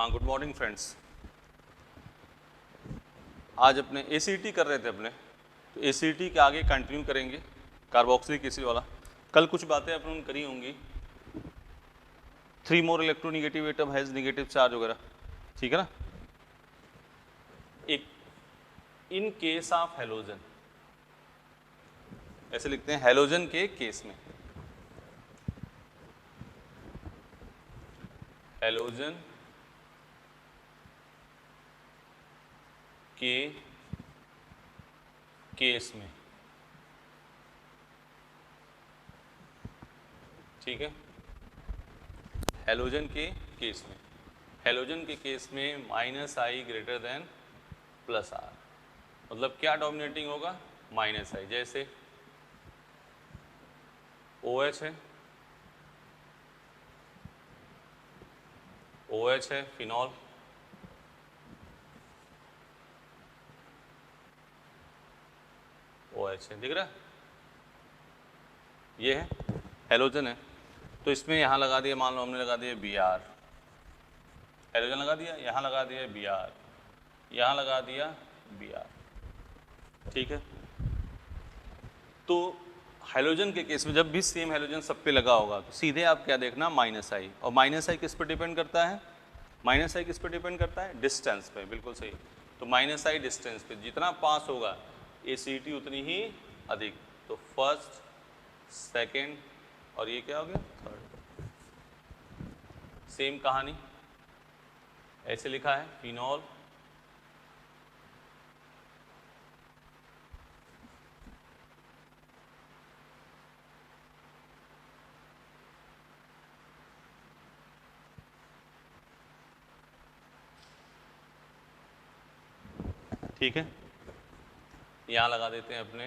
हाँ, good morning friends. आज अपने एसीटी कर रहे थे अपने, तो एसीटी के आगे कंटिन्यू करेंगे कार्बोक्सिलिक एसिड वाला। कल कुछ बातें अपन करी होंगी, 3 more electronegative atom has negative charge वगैरह, ठीक है ना। एक इन केस ऑफ हैलोजन, ऐसे लिखते हैं हैलोजन के केस में, हैलोजन के केस में, ठीक है। हैलोजन के केस में, हैलोजन के केस में -I ग्रेटर देन +R, मतलब क्या डोमिनेटिंग होगा, -I। जैसे OH है, OH है, फिनॉल, OH है, दिख रहा है, ये है हैलोजन है। तो इसमें यहाँ लगा दिया, मान लो हमने लगा दिया Br, हैलोजन लगा दिया, यहाँ लगा दिया Br, यहाँ लगा दिया Br, ठीक है। तो हैलोजन के केस में जब भी सेम हैलोजन सब पे लगा होगा तो सीधे आप क्या देखना, -I। और -I किस पे डिपेंड करता है, -I किस पे डिपेंड करता है, डिस्टेंस पे, बिल्कुल सही। तो -I डिस्टेंस पे जितना पास होगा एसिडिटी उतनी ही अधिक। तो फर्स्ट, सेकेंड और ये क्या हो गया, थर्ड। सेम कहानी ऐसे लिखा है, फिनॉल, ठीक है। यहाँ लगा देते हैं अपने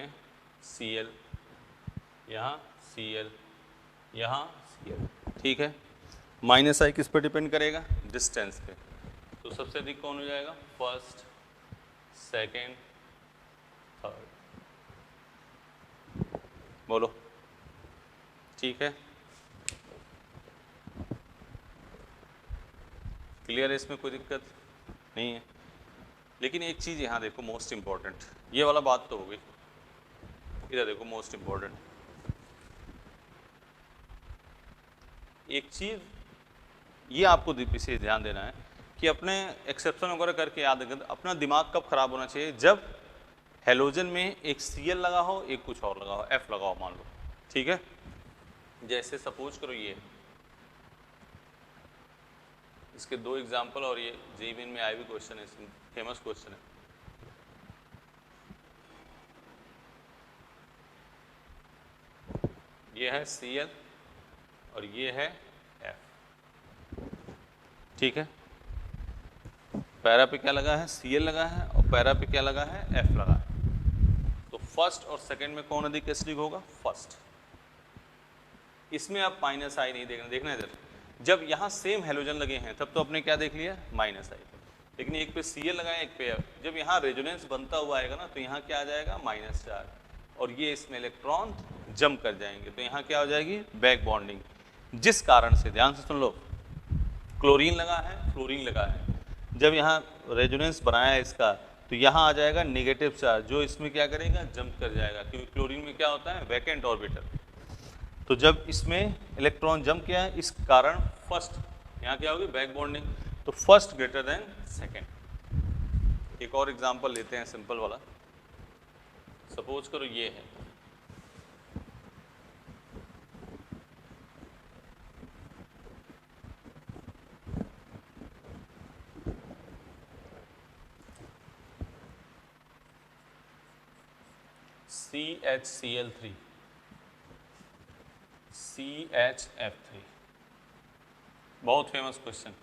Cl, यहाँ Cl, यहाँ Cl, ठीक है। -I किस पे डिपेंड करेगा, डिस्टेंस पे। तो सबसे अधिक कौन हो जाएगा, फर्स्ट, सेकेंड, थर्ड, बोलो, ठीक है। क्लियर है, इसमें कोई दिक्कत नहीं है। लेकिन एक चीज़ यहाँ देखो, मोस्ट इम्पॉर्टेंट, ये वाला बात तो हो गई, इधर देखो मोस्ट इम्पॉर्टेंट एक चीज़, ये आपको विशेष ध्यान देना है कि अपने एक्सेप्शन वगैरह करके याद रखें। अपना दिमाग कब खराब होना चाहिए, जब हैलोजन में एक Cl लगा हो, एक कुछ और लगा हो, F लगा हो मान लो, ठीक है। जैसे सपोज करो ये, इसके 2 एग्जाम्पल, और ये जेईई मेन में आए भी क्वेश्चन है, फेमस क्वेश्चन है। ये है Cl और ये है F, ठीक है। पैरा पे क्या लगा है, Cl लगा है, और पैरा पे क्या लगा है, F लगा है। तो फर्स्ट और सेकंड में कौन अधिक एसिडिक होगा, फर्स्ट। इसमें आप -I नहीं देखना, देखना इधर, जब यहाँ सेम हैलोजन लगे हैं तब तो आपने क्या देख लिया, -I। लेकिन एक पे Cl लगाया, एक पे F। जब यहाँ रेजोनेंस बनता हुआ आएगा ना, तो यहाँ क्या आ जाएगा, -, और ये इसमें इलेक्ट्रॉन जंप कर जाएंगे, तो यहाँ क्या हो जाएगी, बैक बॉन्डिंग। जिस कारण से, ध्यान से सुन लो, क्लोरीन लगा है, फ्लोरीन लगा है, जब यहाँ रेजोनेंस बनाया है इसका, तो यहाँ आ जाएगा नेगेटिव चार्ज, जो इसमें क्या करेगा, जंप कर जाएगा, क्योंकि क्लोरीन में क्या होता है, वैकेंट ऑर्बिटल। तो जब इसमें इलेक्ट्रॉन जंप किया है, इस कारण फर्स्ट, यहाँ क्या होगी, बैक बॉन्डिंग, तो फर्स्ट ग्रेटर देन सेकेंड। एक और एग्जांपल लेते हैं सिंपल वाला, सपोज करो ये है, CHCl3, CHF3, बहुत फेमस क्वेश्चन।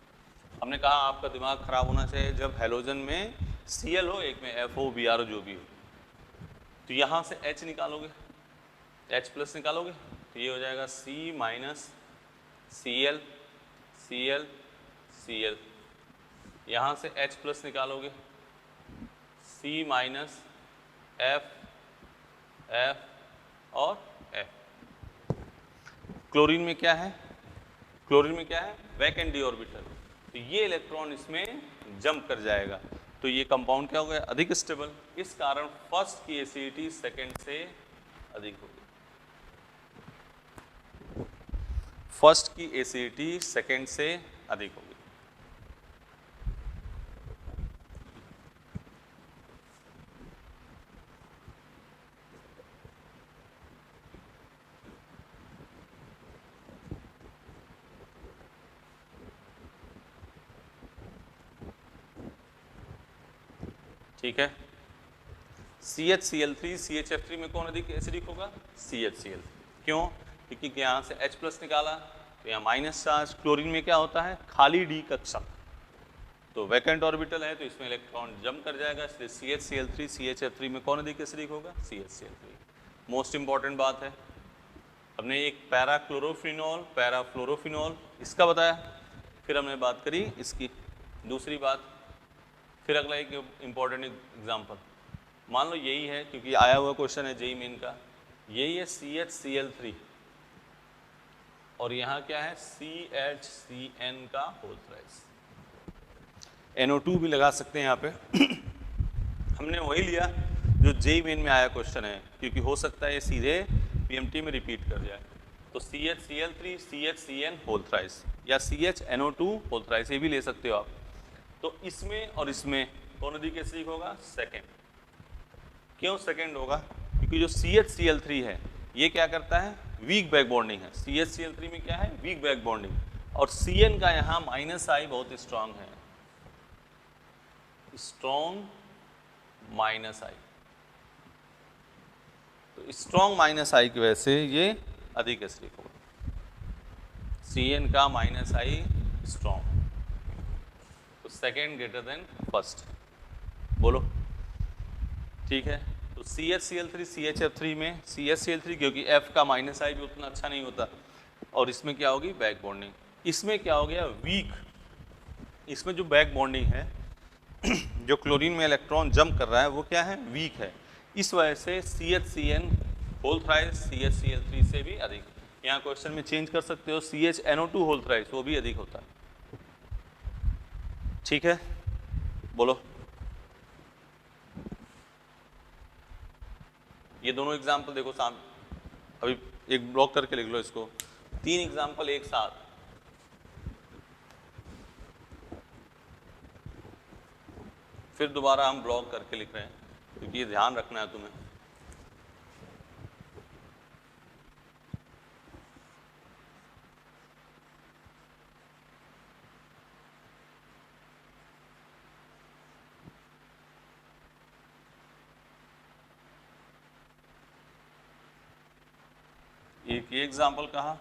हमने कहा आपका दिमाग खराब होना चाहिए जब हैलोजन में Cl हो, एक में F हो, Br हो, जो भी हो। तो यहाँ से H निकालोगे, H+ निकालोगे, तो ये हो जाएगा C- Cl, Cl, Cl। यहाँ से H+ निकालोगे, C- F, F और F। क्लोरीन में क्या है, क्लोरीन में क्या है, वैकेंट डी ऑर्बिटल, तो ये इलेक्ट्रॉन इसमें जंप कर जाएगा, तो ये कंपाउंड क्या हो गया, अधिक स्टेबल। इस कारण फर्स्ट की एसिडिटी सेकंड से अधिक होगी। फर्स्ट की एसिडिटी सेकंड से अधिक होगी। ठीक है। CHCl3 CHF3 में कौन अधिक एसिडिक होगा, CHCl। क्यों, क्योंकि यहाँ से H प्लस निकाला तो यहाँ माइनस चार्ज। क्लोरीन में क्या होता है, खाली डी कक्षक, तो वैकेंट ऑर्बिटल है तो इसमें इलेक्ट्रॉन जंप कर जाएगा, इसलिए CHCl3 CHF3 में कौन अधिक एसिडिक होगा, CHCl3। मोस्ट इंपॉर्टेंट बात है, हमने एक पैराक्लोरोफिनॉल पैराफ्लोरोफिनॉल इसका बताया, फिर हमने बात करी इसकी दूसरी बात, फिर अगला एक इंपॉर्टेंट एग्जाम्पल मान लो यही है, क्योंकि आया हुआ क्वेश्चन है जेईई मेन का, यही है CHCl3 और यहाँ क्या है CHCN का होल थ्राइस। NO2 भी लगा सकते हैं यहाँ पे हमने वही लिया जो जेईई मेन में आया क्वेश्चन है, क्योंकि हो सकता है ये सीधे PMT में रिपीट कर जाए। तो CHCl3 CHCN होल थ्राइस या CHNO2 होल थ्राइस ये भी ले सकते हो आप। तो इसमें और इसमें कौन अधिक एसिडिक होगा, सेकेंड। क्यों सेकेंड होगा, क्योंकि जो CHCl3 है ये क्या करता है, वीक बैक बॉन्डिंग है। CHCl3 में क्या है, वीक बैक बॉन्डिंग, और CN का यहाँ माइनस आई बहुत स्ट्रांग है, स्ट्रॉन्ग माइनस आई। तो स्ट्रॉन्ग माइनस आई की वजह से ये अधिक एसिडिक होगा, CN का माइनस आई स्ट्रॉन्ग, तो सेकेंड ग्रेटर देन फर्स्ट। बोलो ठीक है। तो CHCl3 CHF3 में CHCl3 क्योंकि F का माइनस आई भी उतना अच्छा नहीं होता, और इसमें क्या होगी, बैक बॉन्डिंग। इसमें क्या हो गया, वीक। इसमें जो बैक बॉन्डिंग है जो क्लोरीन में इलेक्ट्रॉन जंप कर रहा है वो क्या है, वीक है। इस वजह से CHCN होल थ्राइस CHCl3 से भी अधिक। यहाँ क्वेश्चन में चेंज कर सकते हो, CHNO2 होल थ्राइस वो भी अधिक होता है। ठीक है, बोलो। ये दोनों एग्जाम्पल देखो सामने, अभी एक ब्लॉक करके लिख लो इसको, 3 एग्जाम्पल एक साथ। फिर दोबारा हम ब्लॉक करके लिख रहे हैं, क्योंकि ये ध्यान रखना है तुम्हें। एक ये एग्जाम्पल कहा,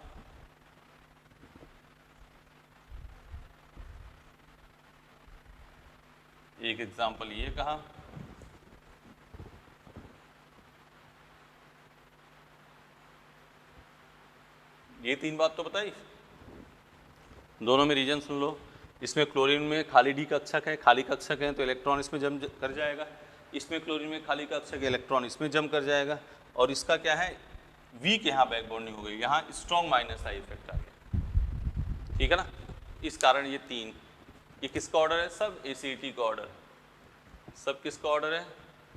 एक एग्जाम्पल ये कहा, ये 3 बात तो बताई। दोनों में रीजन सुन लो। इसमें क्लोरीन में खाली डी कक्षक है, खाली कक्षक है तो इलेक्ट्रॉन इसमें जम कर जाएगा। इसमें क्लोरीन में खाली कक्षक है, इलेक्ट्रॉन इसमें जम कर जाएगा। और इसका क्या है, वीक यहाँ बैक बॉन्डिंग हो गई, यहाँ स्ट्रॉन्ग माइनस आई इफेक्ट आ गया। ठीक है ना, इस कारण ये 3। ये किसका ऑर्डर है, सब एसिडिटी का ऑर्डर है। सब किसका ऑर्डर है,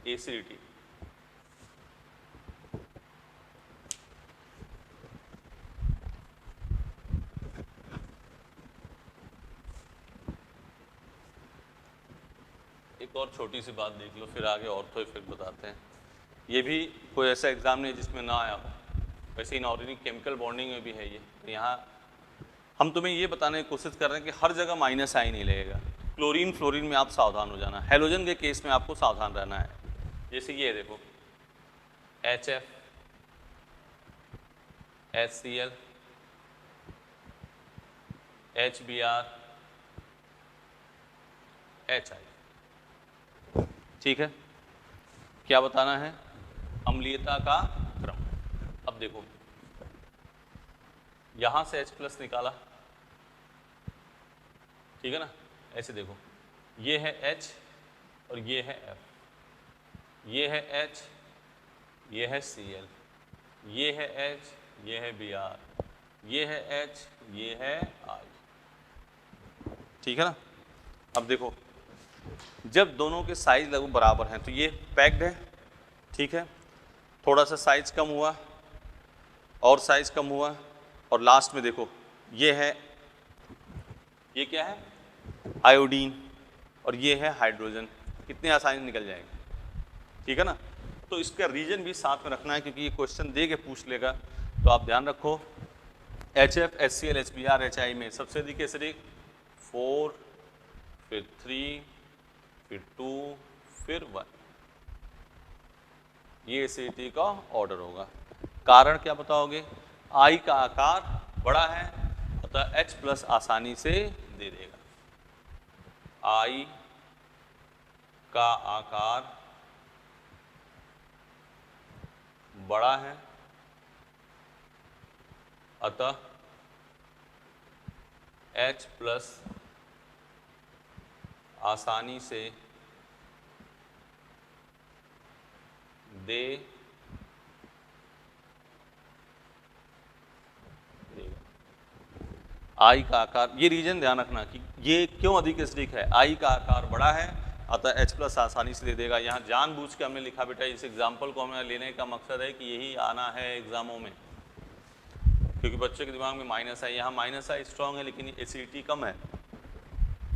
एसिडिटी। एक और छोटी सी बात देख लो, फिर आगे ऑर्थो इफेक्ट बताते हैं। ये भी कोई ऐसा एग्जाम नहीं जिसमें ना आया हो, वैसे इनऑर्गेनिक केमिकल बॉन्डिंग में भी है ये। तो यहाँ हम तुम्हें ये बताने की कोशिश कर रहे हैं कि हर जगह माइनस आई नहीं लगेगा। क्लोरीन फ्लोरीन में आप सावधान हो जाना, हेलोजन के केस में आपको सावधान रहना है। जैसे ये देखो HF HCl HBr HI। ठीक है, क्या बताना है, अम्लीयता का क्रम। अब देखो यहां से H प्लस निकाला, ठीक है ना, ऐसे देखो ये है H और ये है F, ये है H, ये है Cl, ये है H, ये है Br, ये है H, ये है I। ठीक है ना। अब देखो, जब दोनों के साइज लगभग बराबर हैं तो ये पैक्ड है, ठीक है। थोड़ा सा साइज कम हुआ और साइज कम हुआ, और लास्ट में देखो ये है, ये क्या है, आयोडीन, और ये है हाइड्रोजन, कितने आसानी से निकल जाएंगे, ठीक है ना। तो इसका रीजन भी साथ में रखना है क्योंकि ये क्वेश्चन दे के पूछ लेगा, तो आप ध्यान रखो। HF, HCl, HBr, HI में सबसे अधिक एसिडिक 4, फिर 3, फिर 2, फिर 1, ये एसिडिटी का ऑर्डर होगा। कारण क्या बताओगे, I का आकार बड़ा है अतः H प्लस आसानी से दे देगा। I का आकार बड़ा है अतः H प्लस आसानी से दे देगा। I का आकार, ये रीजन ध्यान रखना कि ये क्यों अधिक एसिडिक है, I का आकार बड़ा है अतः H प्लस आसानी से दे देगा। यहाँ जानबूझ के हमने लिखा बेटा, इस एग्जाम्पल को हमें लेने का मकसद है कि यही आना है एग्जामों में, क्योंकि बच्चे के दिमाग में माइनस है, यहाँ माइनस है स्ट्रॉन्ग है लेकिन एसिडिटी कम है।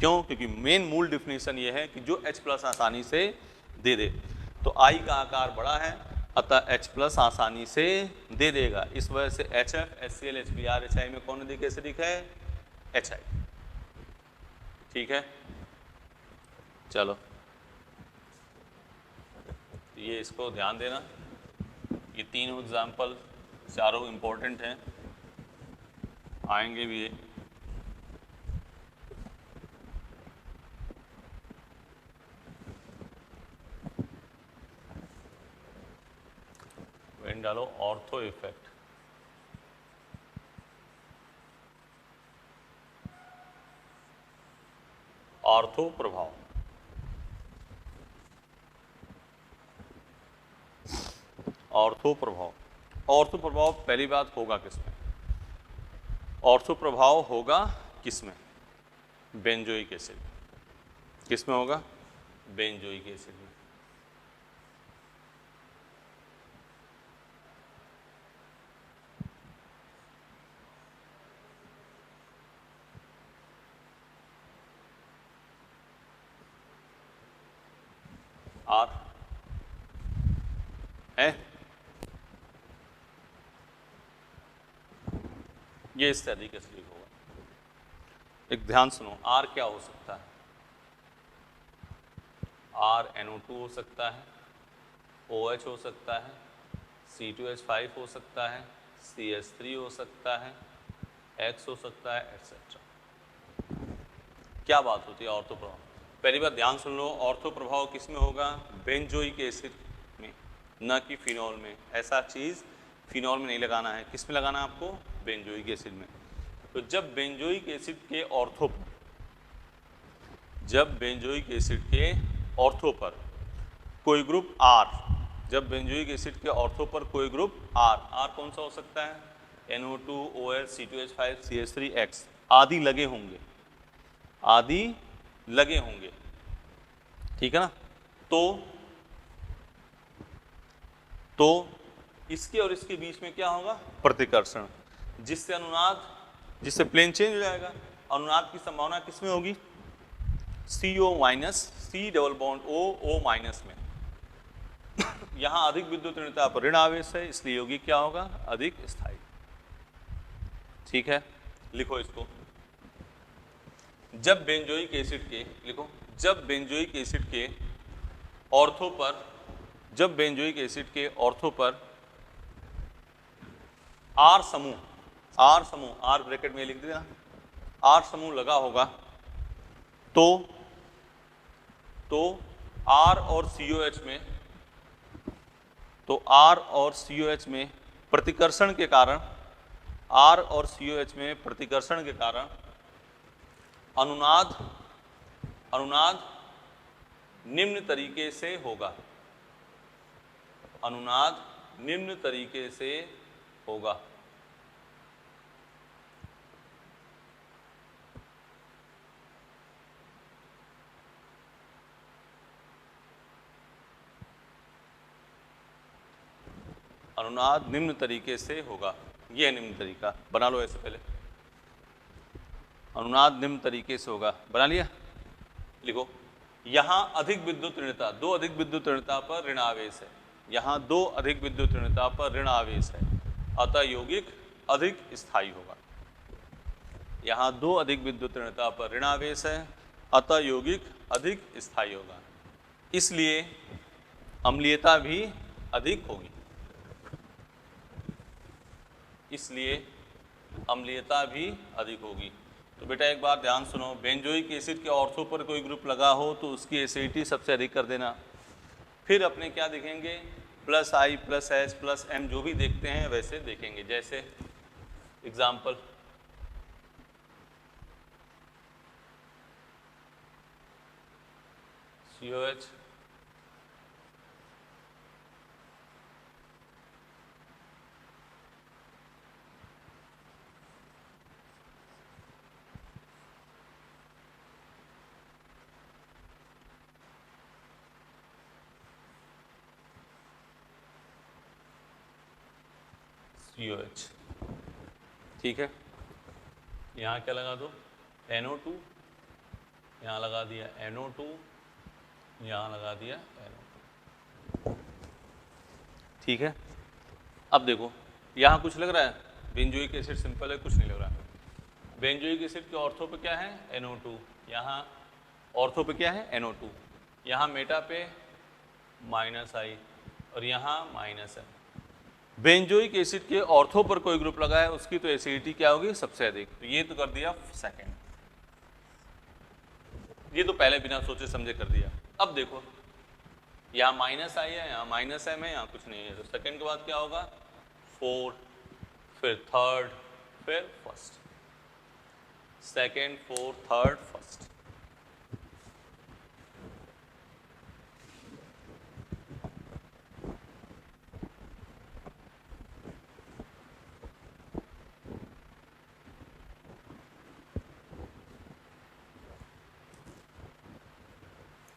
क्यों, क्योंकि मेन मूल डिफिनेशन ये है कि जो H प्लस आसानी से दे दे, तो I का आकार बड़ा है अतः H प्लस आसानी से दे देगा। इस वजह से HF, HCl, HBr, HI में कौन अधिक एसिडिक है, HI, ठीक है। चलो ये इसको ध्यान देना, ये तीनों एग्जाम्पल चारों इंपॉर्टेंट हैं, आएंगे भी ये। वेन डालो ऑर्थो इफेक्ट, ऑर्थो प्रभाव, ऑर्थो प्रभाव। ऑर्थो प्रभाव पहली बात होगा किसमें, ऑर्थो प्रभाव होगा किसमें, बेंजोइक एसिड। किसमें होगा, बेंजोइक एसिड में। आर है, ये इससे अधिक एसिडिक होगा। एक ध्यान सुनो, आर क्या हो सकता है, आर NO2 हो सकता है, OH हो सकता है, C2H5 हो सकता है, CH3 हो सकता है, X हो सकता है, एटसेट्रा। क्या बात होती है ऑर्थो प्रभाव, पहली बात ध्यान सुन लो, ऑर्थो प्रभाव किस में होगा, बेंजोइक एसिड में, न कि फिनॉल में। ऐसा चीज फिनॉल में नहीं लगाना है, किस में लगाना है आपको, बेंजोइक एसिड में। तो जब बेंजोइक एसिड के ऑर्थो पर, जब बेंजोइक एसिड के ऑर्थो पर कोई ग्रुप R, जब बेंजोइक एसिड के ऑर्थो पर कोई ग्रुप R कौन सा हो सकता है, NO2, OH, C2H5, CH3, X आदि लगे होंगे, आदि लगे होंगे, ठीक है ना। तो इसके और इसके बीच में क्या होगा, प्रतिकर्षण, जिससे अनुनाद, जिससे प्लेन चेंज हो जाएगा। अनुनाद की संभावना किस में होगी, CO minus, C double bond O minus में। यहां अधिक विद्युत ऋणता पर ऋण आवेश है, इसलिए योगी क्या होगा, अधिक स्थायी, ठीक है। लिखो इसको, जब बेंजोइक एसिड के, लिखो, जब बेंजोइक एसिड के ऑर्थो पर, जब बेंजोइक एसिड के ऑर्थो पर R समूह, R ब्रैकेट में लिख देना, R समूह लगा होगा, तो R और COH में, तो R और COH में प्रतिकर्षण के कारण, R और COH में प्रतिकर्षण के कारण अनुनाद निम्न तरीके से होगा, अनुनाद निम्न तरीके से होगा। अनुनाद निम्न तरीके से होगा। ये है निम्न तरीका, बना लो ऐसे पहले। अनुनाद निम्न तरीके से होगा, बना लिया? लिखो, यहाँ अधिक विद्युत ऋणता, दो अधिक विद्युत ऋणता पर ऋण आवेश है। यहाँ दो अधिक विद्युत ऋणता पर ऋण आवेश है, अतः यौगिक अधिक स्थायी होगा। यहाँ दो अधिक विद्युत ऋणता पर ऋण आवेश है, अतः यौगिक अधिक स्थायी होगा, इसलिए अम्लीयता भी अधिक होगी। इसलिए अम्लीयता भी अधिक होगी। तो बेटा एक बार ध्यान सुनो, बेंजोइक एसिड के ऑर्थो पर कोई ग्रुप लगा हो तो उसकी एसिडिटी सबसे अधिक कर देना। फिर अपने क्या देखेंगे, प्लस आई प्लस एच प्लस एम, जो भी देखते हैं वैसे देखेंगे। जैसे एग्जाम्पल, COH COH, ठीक है। यहाँ क्या लगा दो, NO2, यहाँ लगा दिया NO2, यहाँ लगा दिया NO2, ठीक है। अब देखो यहाँ कुछ लग रहा है, बेंजोइक एसिड सिंपल है, कुछ नहीं लग रहा है। बेंजोइक एसिड के ऑर्थो पे क्या है, NO2, यहाँ ऑर्थो पे क्या है, NO2, यहाँ मेटा पे माइनस आई और यहाँ माइनस है। बेंजोइक एसिड के ऑर्थो पर कोई ग्रुप लगा है, उसकी तो एसिडिटी क्या होगी, सबसे अधिक। तो ये तो कर दिया सेकेंड, ये तो पहले बिना सोचे समझे कर दिया। अब देखो यहाँ माइनस आई है, यहाँ माइनस एम है, यहाँ कुछ नहीं है, तो सेकेंड के बाद क्या होगा, 4, फिर थर्ड, फिर first, second, fourth, third, first.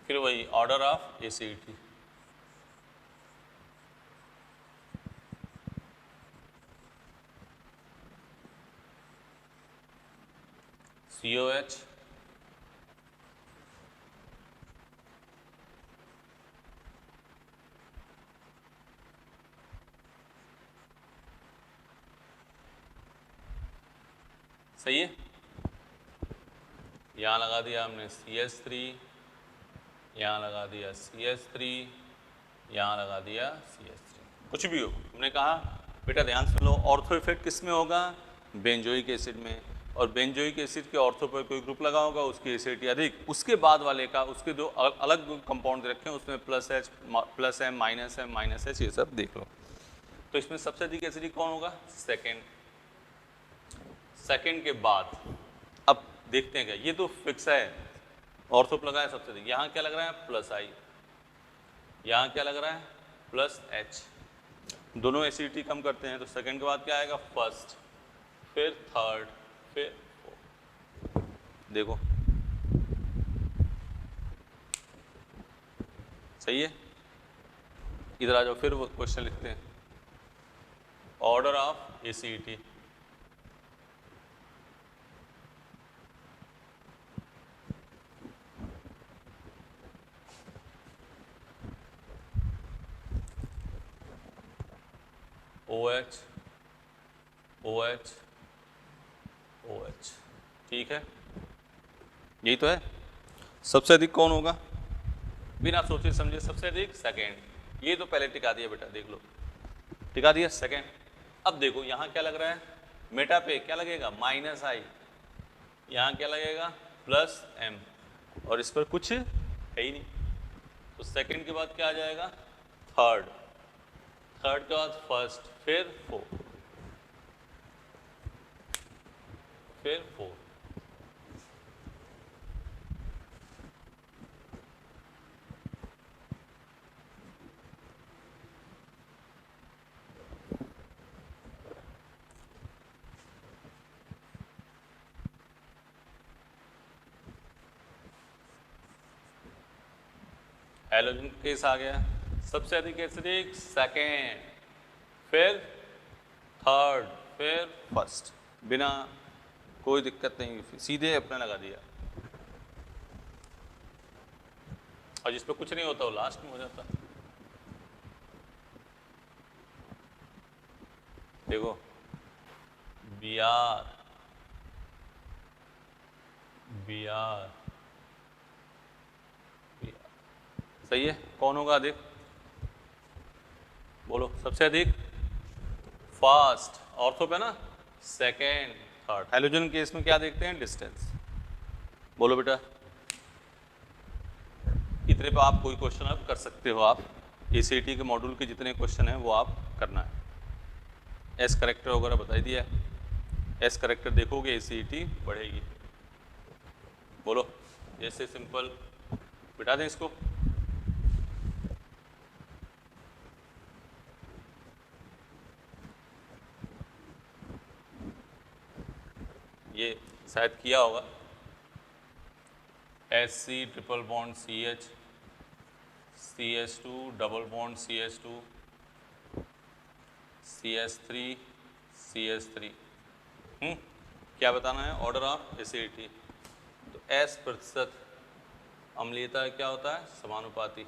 फिर वही ऑर्डर ऑफ एसिडिटी, COH, सही है। यहाँ लगा दिया हमने CH3, यहाँ लगा दिया CH3, यहाँ लगा दिया CH3, कुछ भी हो। हमने कहा बेटा ध्यान सुन लो, ऑर्थो इफेक्ट किस में होगा, बेंजोइक एसिड में, और बेंजोइक एसिड के ऑर्थो पर कोई ग्रुप लगा होगा, उसकी एसिडिटी अधिक। उसके बाद वाले का, उसके जो अलग कंपाउंड रखे हैं उसमें plus H plus M minus H, ये सब देख लो। तो इसमें सबसे अधिक एसिडिक कौन होगा, सेकेंड। सेकेंड के बाद अब देखते हैं क्या, ये तो फिक्स है, ऑर्थो पे लगा है सबसे अधिक। यहाँ क्या लग रहा है, प्लस आई, यहाँ क्या लग रहा है, प्लस एच, दोनों एसिडिटी कम करते हैं। तो सेकेंड के बाद क्या आएगा, फर्स्ट, फिर थर्ड, फिर फोर्थ। देखो सही है। इधर आ जाओ, फिर वो क्वेश्चन लिखते हैं, order of acidity, OH OH OH, ठीक है। यही तो है। सबसे अधिक कौन होगा, बिना सोचे समझे सबसे अधिक सेकेंड। ये तो पहले टिका दिया बेटा, देख लो टिका दिया सेकेंड। अब देखो यहाँ क्या लग रहा है, मेटा पे क्या लगेगा, माइनस आई, यहाँ क्या लगेगा, प्लस एम, और इस पर कुछ है ही नहीं। तो सेकेंड के बाद क्या आ जाएगा, थर्ड, थर्ड के बाद फर्स्ट, फिर फोर्थ, फिर फोर्थ। हैलोजन केस आ गया, सबसे अधिक एसिडिक सेकेंड, फिर थर्ड, फिर फर्स्ट, बिना कोई दिक्कत नहीं, सीधे अपने लगा दिया। और जिस पे कुछ नहीं होता वो लास्ट में हो जाता। देखो बी आर, बी आर, सही है। कौन होगा अधिक, बोलो सबसे अधिक, फर्स्ट, ऑर्थो पे ना सेकेंड, थर्ड। हैलोजन केस में क्या देखते हैं, डिस्टेंस। बोलो बेटा, इतने पे आप कोई क्वेश्चन आप कर सकते हो। आप एसीटी के मॉड्यूल के जितने क्वेश्चन हैं वो आप करना है। एस करेक्टर वगैरह बता दिया है, एस करेक्टर देखोगे एसीटी बढ़ेगी। बोलो, जैसे सिंपल बिठा दें इसको। ये शायद किया होगा, SC triple bond CH, CH2 double bond CH2, CH3 CH3। क्या बताना है, ऑर्डर ऑफ एसिडिटी। तो S प्रतिशत अम्लीयता क्या होता है, समानुपाती।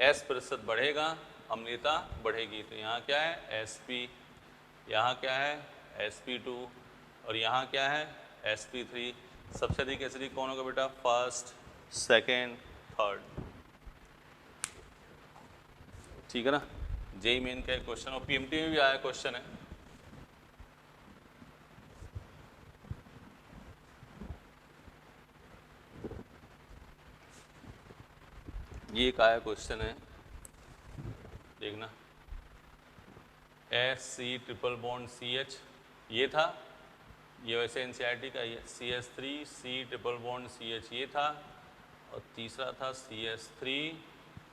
S प्रतिशत बढ़ेगा, अम्लीयता बढ़ेगी। तो यहाँ क्या है SP, यहाँ क्या है SP2, और यहाँ क्या है SP3। सबसे अधिक एसिडिक कौन होगा बेटा, फर्स्ट, सेकेंड, थर्ड। ठीक है ना। जेई मेन का क्वेश्चन और PMT में भी आया क्वेश्चन है। ये एक आया क्वेश्चन है, देखना। SC ट्रिपल बॉन्ड CH, ये था, ये वैसे NCERT का, ये CH3 C triple bond CH ये था, और तीसरा था CH3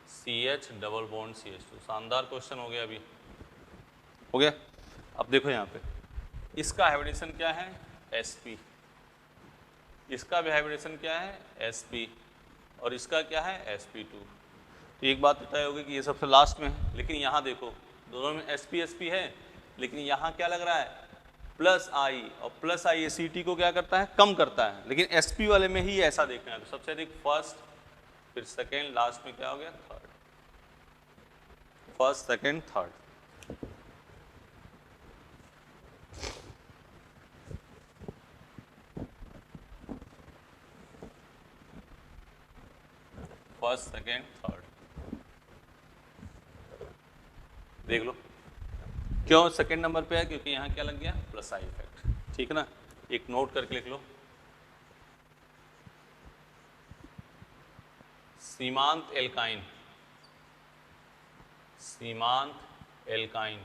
CH double bond CH2। शानदार क्वेश्चन हो गया, अभी हो गया। अब देखो यहाँ पे इसका हाइब्रिडेशन क्या है SP, इसका भी हाइब्रिडेशन क्या है SP, और इसका क्या है SP2। तो एक बात तय होगी कि ये सबसे लास्ट में है, लेकिन यहाँ देखो दोनों में SP SP है, लेकिन यहाँ क्या लग रहा है प्लस I, और प्लस I एसिडिटी को क्या करता है, कम करता है, लेकिन SP वाले में ही ऐसा देखना है। तो सबसे अधिक फर्स्ट, फिर सेकेंड, लास्ट में क्या हो गया third, first second third. First second third, देख लो क्यों सेकेंड नंबर पे है, क्योंकि यहाँ क्या लग गया प्लस I इफेक्ट। ठीक है ना, एक नोट करके लिख लो। सीमांत एल्काइन, सीमांत एल्काइन,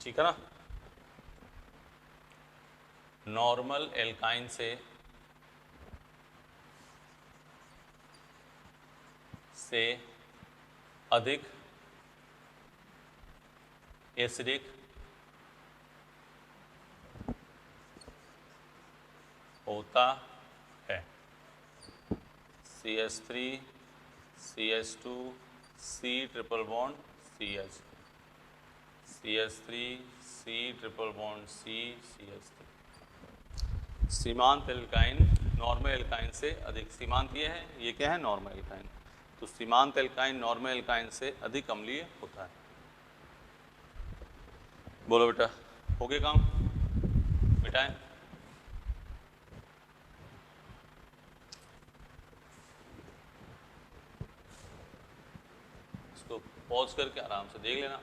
ठीक है ना, नॉर्मल एल्काइन से अधिक एसिडिक होता है। CH3 CH2 C triple bond CH, CH3 C triple bond C CH3। सीमांत एल्काइन नॉर्मल एल्काइन से अधिक, सीमांत ये है, ये क्या है नॉर्मल एल्काइन। तो सीमांत एल्काइन नॉर्मल एल्काइन से अधिक अम्लीय होता है। बोलो बेटा, हो गया काम, मिटाएं। इसको पॉज करके आराम से देख लेना।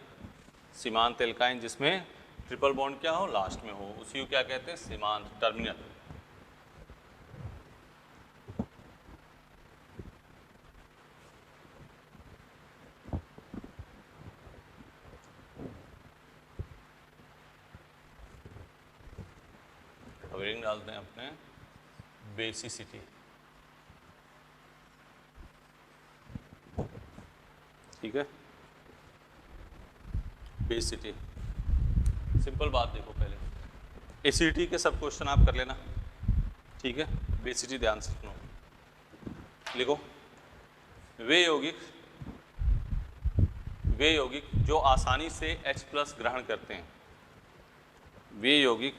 सीमांत एल्काइन जिसमें ट्रिपल बॉन्ड क्या हो लास्ट में हो, उसी को क्या कहते हैं सीमांत, टर्मिनल। रिंग डालते हैं अपने बेसिसिटी, ठीक है, बेसिसिटी। सिंपल बात देखो, पहले एसिडिटी के सब क्वेश्चन आप कर लेना, ठीक है। बेसिसिटी ध्यान से सुनो, लिखो वे यौगिक, वे यौगिक जो आसानी से H+ ग्रहण करते हैं, वे यौगिक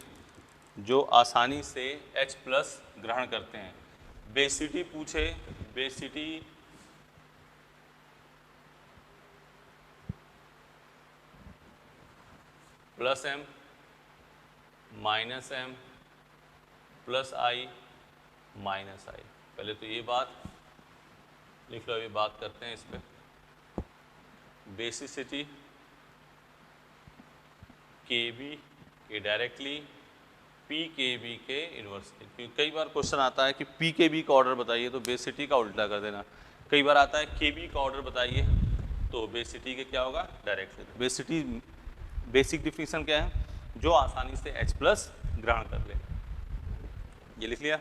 जो आसानी से H+ ग्रहण करते हैं। बेसिटी पूछे, basicity +m -m +i -i। पहले तो ये बात लिख लो, अभी बात करते हैं इस पे। बेसिसिटी Kb के डायरेक्टली PKb के इन्वर्सली, क्योंकि कई बार क्वेश्चन आता है कि PKb का ऑर्डर बताइए तो बेसिटी का उल्टा कर देना। कई बार आता है Kb का ऑर्डर बताइए तो बेसिटी के क्या होगा, डायरेक्टली। बेसिटी बेसिक डिफिनीशन क्या है, जो आसानी से H+ ग्रहण कर ले। ये लिख लिया।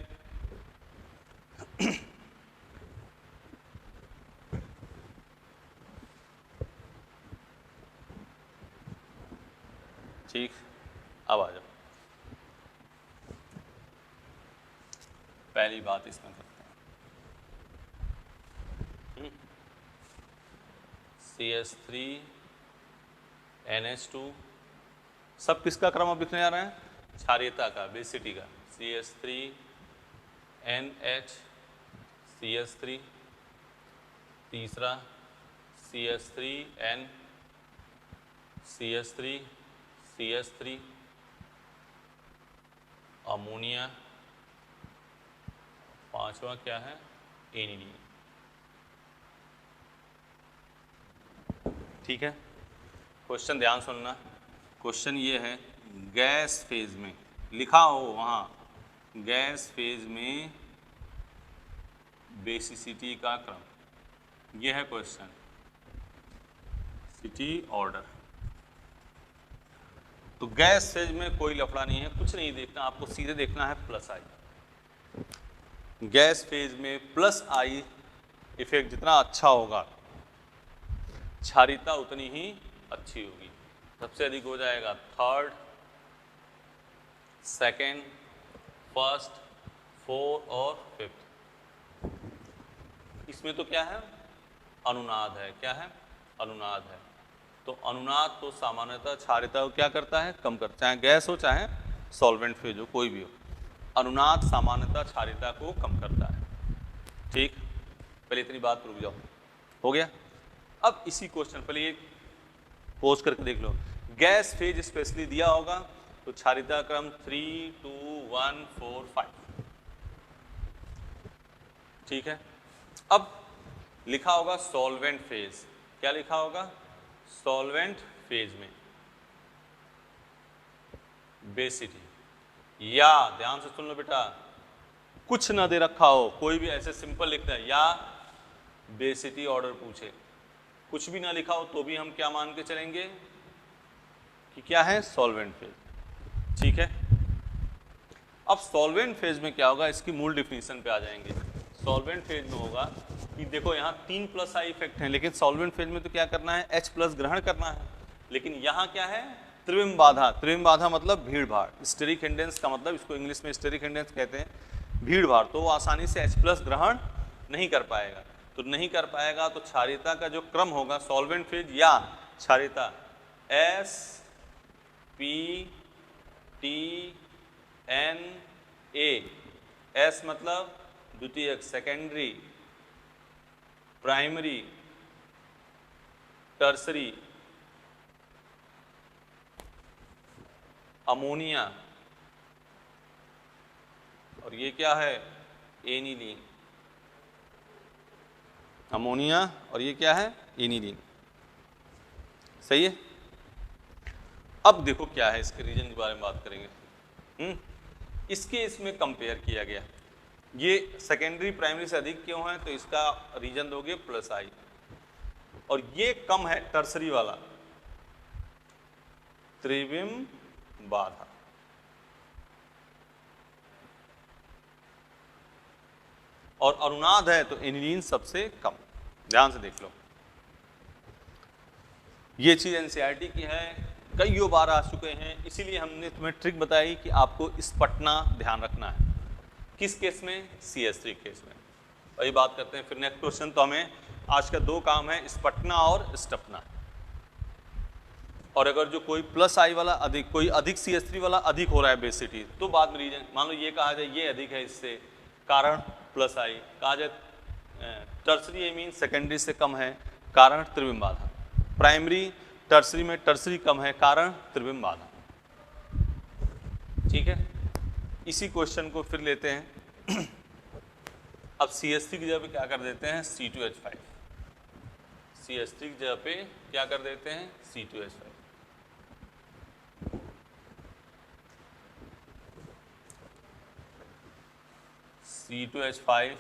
ठीक, अब आ जाओ, पहली बात इसमें करते हैं। CH3 NH2 सब किसका क्रम अब लिखने जा रहे हैं, क्षारीयता का, बेसिटी का। CH3 NH CH3, तीसरा CH3 N CH3 CH3, ammonia, पांचवा क्या है, एनिलीन। ठीक है, क्वेश्चन ध्यान सुनना। क्वेश्चन ये है, गैस फेज में लिखा हो वहाँ, गैस फेज में बेसिसिटी का क्रम, ये है क्वेश्चन। सिटी ऑर्डर, तो गैस फेज में कोई लफड़ा नहीं है, कुछ नहीं देखना आपको, सीधे देखना है +i। गैस फेज में +i इफेक्ट जितना अच्छा होगा, क्षारीयता उतनी ही अच्छी होगी। सबसे अधिक हो जाएगा 3rd, 2nd, 1st, 4th और 5th। इसमें तो क्या है, अनुनाद है। क्या है, अनुनाद है। तो अनुनाद तो सामान्यतः क्षारीयता को क्या करता है, कम करता है, चाहे गैस हो चाहे सॉल्वेंट फेज हो, कोई भी हो। अनुनाद सामान्यतः क्षारीयता को कम करता है। ठीक, पहले इतनी बात रुक जाओ, हो गया। अब इसी क्वेश्चन पहले ये पोज करके देख लो, गैस फेज स्पेशली दिया होगा तो क्षारीयता क्रम 3, 2, 1, 4, 5। ठीक है, अब लिखा होगा सॉल्वेंट फेज, क्या लिखा होगा, सॉल्वेंट फेज में बेसिटी, या ध्यान से सुन लो बेटा, कुछ ना दे रखा हो, कोई भी ऐसे सिंपल लिखना है, या बेसिटी ऑर्डर पूछे, कुछ भी ना लिखा हो तो भी हम क्या मान के चलेंगे कि क्या है, सॉल्वेंट फेज। ठीक है, अब सॉल्वेंट फेज में क्या होगा, इसकी मूल डिफिनीशन पे आ जाएंगे। सॉल्वेंट फेज में होगा कि देखो यहाँ 3 +i इफेक्ट है, लेकिन सॉल्वेंट फेज में तो क्या करना है, H+ ग्रहण करना है। लेकिन यहाँ क्या है, त्रिविम बाधा। त्रिविम बाधा मतलब भीड़ भाड़, स्टेरिक हिंडेंस का मतलब, इसको इंग्लिश में स्टेरिक हिंडेंस कहते हैं, भीड़ भाड़। तो वो आसानी से H+ ग्रहण नहीं कर पाएगा। तो नहीं कर पाएगा तो क्षारीयता का जो क्रम होगा, सॉल्वेंट फेज या क्षारीयता SPTNA। S मतलब द्वितीयक, सेकेंडरी, प्राइमरी, टर्सरी, अमोनिया, और ये क्या है, एनिलीन। अमोनिया और ये क्या है, एनिलीन। सही है। अब देखो क्या है, इसके रीजन के बारे में बात करेंगे। इसके इसमें कंपेयर किया गया, ये सेकेंडरी प्राइमरी से अधिक क्यों है, तो इसका रीजन दोगे +i, और ये कम है टर्सरी वाला, त्रिविम बाधा। और अनुनाद है तो एनिलीन सबसे कम। ध्यान से देख लो, ये चीज एनसीईआरटी की है, कई बार आ चुके हैं, इसीलिए हमने तुम्हें ट्रिक बताई कि आपको स्पटना ध्यान रखना है। किस केस में, CH3 केस में। वही बात करते हैं फिर नेक्स्ट क्वेश्चन। तो हमें आज का 2 काम है, स्पटना और स्टपना। और अगर जो कोई प्लस आई वाला अधिक, कोई अधिक CH3 वाला अधिक हो रहा है बेसिटी, तो बाद में रीजन मान लो ये कहा जाए ये अधिक है इससे, कारण प्लस आई, कहा जाए टर्सरी एमीन सेकेंडरी से कम है, कारण त्रिविम बाधा, प्राइमरी टर्सरी में टर्सरी कम है, कारण त्रिविम बाधा। ठीक है, इसी क्वेश्चन को फिर लेते हैं। अब CH3 की जगह पे क्या कर देते हैं, C2H5। CH3 की जगह पे क्या कर देते हैं, C2H5। C2H5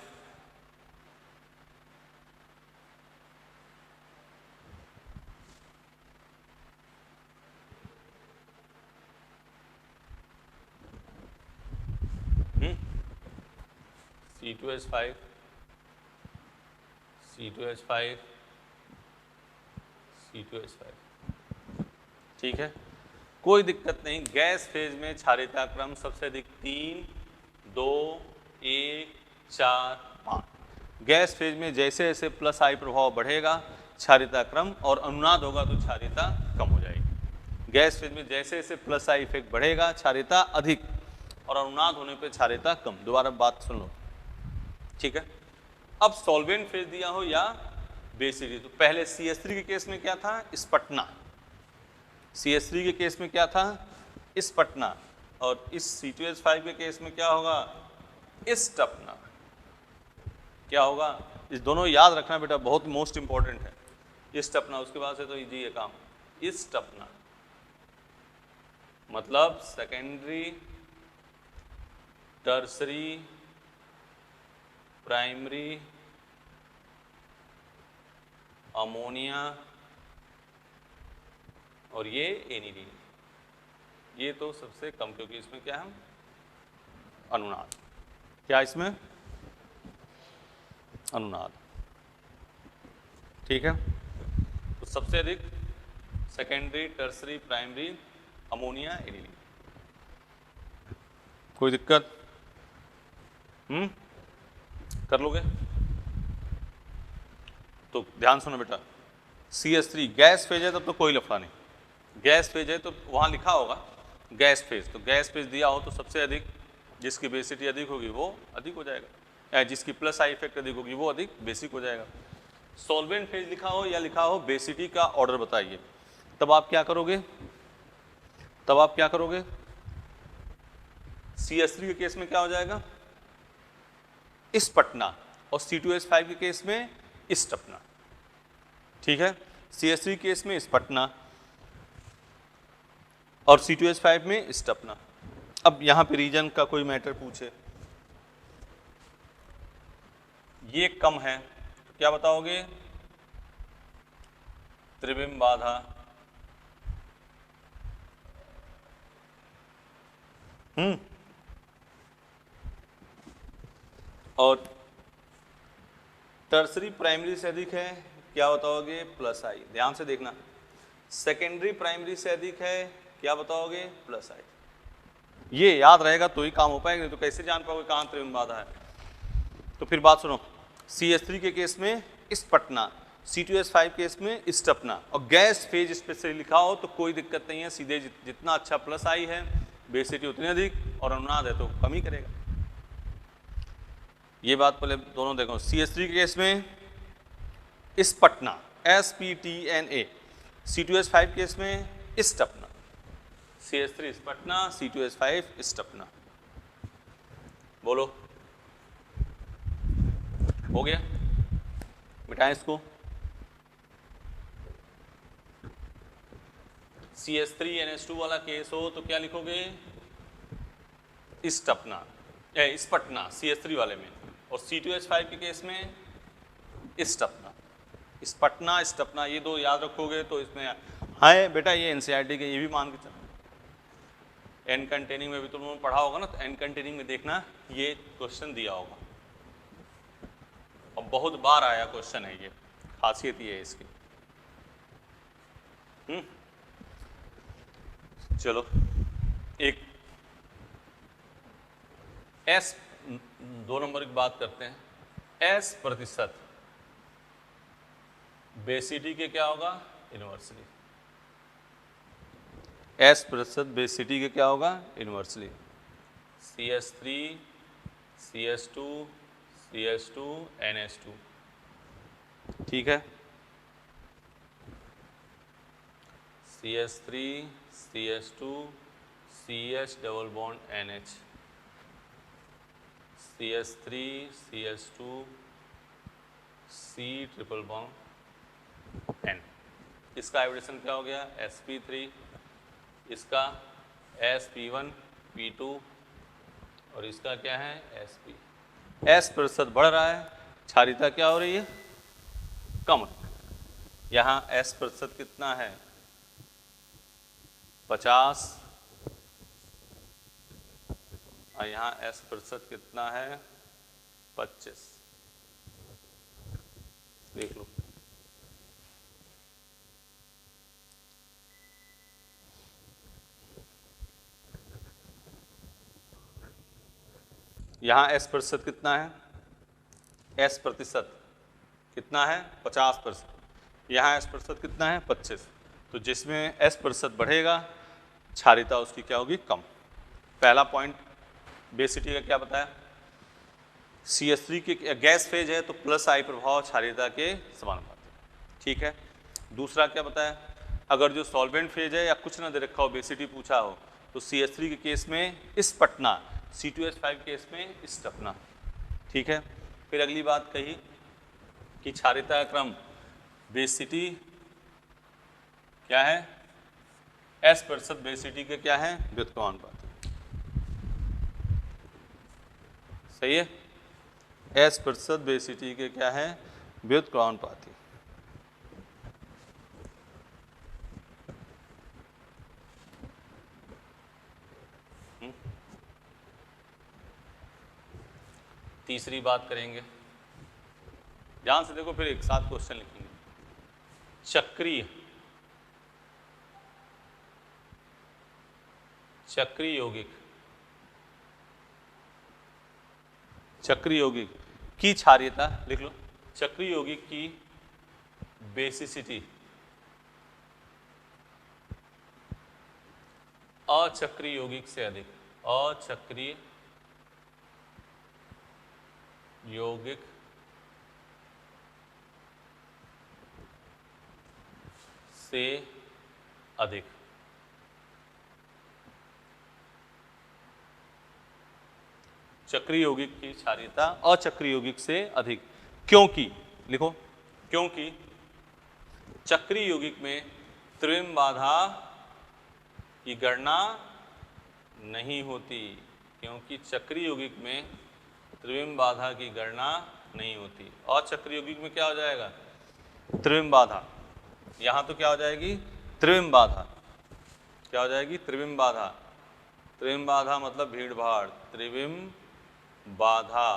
C2H5 C2H5 C2H5। ठीक है, कोई दिक्कत नहीं। गैस फेज में क्षारीयता क्रम सबसे अधिक 3, 2, 1, 4, 5। गैस फेज में जैसे जैसे प्लस आई प्रभाव बढ़ेगा क्षारीयता क्रम और अनुनाद होगा तो क्षारीयता कम हो जाएगी। गैस फेज में जैसे जैसे प्लस आई इफेक्ट बढ़ेगा क्षारीयता अधिक और अनुनाद होने पे क्षारीयता कम। दोबारा बात सुन लो, ठीक है। अब सॉल्वेंट फेज दिया हो या बेसिटी, तो पहले CH3 के केस में क्या था, स्पटना। CH3 के केस में क्या था, स्पटना, और इस C2H5 के केस में क्या होगा, स्टपना। क्या होगा, इस दोनों याद रखना बेटा, बहुत मोस्ट इंपॉर्टेंट है। स्टपना, उसके बाद से तो इजी है काम। स्टपना मतलब सेकेंडरी टर्सरी प्राइमरी अमोनिया और ये एनिलीन, ये तो सबसे कम, क्योंकि इसमें क्या है, अनुनाद। क्या इसमें अनुनाद, ठीक है। तो सबसे अधिक secondary tertiary primary ammonia aniline. कोई दिक्कत? कर लोगे? तो ध्यान सुनो बेटा, CH3 गैस फेज है तब तो कोई लफड़ा नहीं। गैस फेज है तो वहां लिखा होगा गैस फेज, तो गैस फेज दिया हो तो सबसे अधिक जिसकी बेसिटी अधिक होगी वो अधिक हो जाएगा, जिसकी प्लस आई इफेक्ट अधिक होगी वो अधिक बेसिक हो जाएगा। सॉल्वेंट फेज लिखा हो या लिखा हो बेसिटी का ऑर्डर बताइए, तब आप क्या करोगे, तब आप क्या करोगे, CH3 के केस में क्या हो जाएगा, स्पटना, और C2H5 के केस में स्टपना। ठीक है, CH3 केस में स्पटना और C2H5 में स्टपना। अब यहां पे रीजन का कोई मैटर पूछे, ये कम है तो क्या बताओगे, त्रिविम बाधा। और टर्सरी प्राइमरी से अधिक है, क्या बताओगे, प्लस आई। ध्यान से देखना, सेकेंडरी प्राइमरी से अधिक है, क्या बताओगे, प्लस आई। ये याद रहेगा तो ही काम हो पाएगा, नहीं तो कैसे जान पाओगे कहां त्रिविम बाधा है। तो फिर बात सुनो, CH3 के केस में स्पटना, C2H5 केस में स्टपना, और गैस फेज स्पेशली लिखा हो तो कोई दिक्कत नहीं है, सीधे जितना अच्छा प्लस आई है बेसिटी उतनी अधिक, और अनुनाद है तो कम ही करेगा। ये बात पहले दोनों देखो, CH3 के केस में स्पटना SPTNA, C2H5 केस में स्टपना, CH3 स्पटना, C2H5 स्टपना। बोलो, हो गया, मिटाएं इसको। CH3NH2 वाला केस हो तो क्या लिखोगे, स्टपना, स्पटना CH3 वाले में, और C2H5 के केस में स्टपना। स्पटना स्टपना ये दो याद रखोगे तो इसमें है बेटा, ये NCERT के, ये भी मान के चलो। एन कंटेनिंग में भी तुम लोगों ने पढ़ा होगा ना, तो एन कंटेनिंग में देखना ये क्वेश्चन दिया होगा, और बहुत बार आया क्वेश्चन है, ये खासियत ये है इसकी। चलो, एक S 2 नंबर की बात करते हैं। S प्रतिशत बेसिटी के क्या होगा, इनवर्सली। S प्रतिशत बेसिटी के क्या होगा, inversely CH3 CH2 CH2 NH2, ठीक है। CH3 CH2 CH double bond NH, CH3 CH2 C triple bond N। इसका हाइब्रिडेशन क्या हो गया, sp3, इसका sp1 p2 और इसका क्या है sp। S प्रतिशत बढ़ रहा है, क्षारीयता क्या हो रही है, कम। यहाँ S प्रतिशत कितना है 50 और यहाँ S प्रतिशत कितना है 25, देख लो। यहाँ S प्रतिशत कितना है, S प्रतिशत कितना है 50%, यहाँ S प्रतिशत कितना है 25। तो जिसमें S प्रतिशत बढ़ेगा क्षारीयता उसकी क्या होगी, कम। पहला पॉइंट बेसिटी का क्या बताया, CH3 के गैस फेज है तो प्लस आई प्रभाव क्षारीयता के समानुपाती, ठीक है। दूसरा क्या बताया, अगर जो सॉल्वेंट फेज है या कुछ ना दे रखा हो, बेसिटी पूछा हो, तो CH3 के केस में इस पटना, C2H5 केस में इस टपना, ठीक है। फिर अगली बात कही कि क्षारीयता का क्रम बेसिटी क्या है, S प्रतिशत बेसिटी के क्या है, व्युत्क्रमानुपाती, सही है। S प्रतिशत बेसिटी के क्या है, व्युत्क्रमानुपाती। तीसरी बात करेंगे, ध्यान से देखो, फिर एक साथ क्वेश्चन लिखेंगे। चक्रीय यौगिक, चक्रीय यौगिक की क्षारीयता लिख लो। चक्रीय यौगिक की बेसिसिटी अचक्रीय यौगिक से अधिक, अचक्रीय यौगिक से अधिक। चक्रीय यौगिक की क्षारीयता अचक्रीय यौगिक से अधिक, क्योंकि लिखो, क्योंकि चक्रीय यौगिक में त्रिविम बाधा की गणना नहीं होती, क्योंकि चक्रीय यौगिक में त्रिविम बाधा की गणना नहीं होती। अचक्रीय यौगिक में क्या हो जाएगा, त्रिविम बाधा, यहां तो क्या हो जाएगी, त्रिविम बाधा, क्या हो जाएगी, त्रिविम बाधा। त्रिविम बाधा मतलब भीड़ भाड़, त्रिविम बाधा,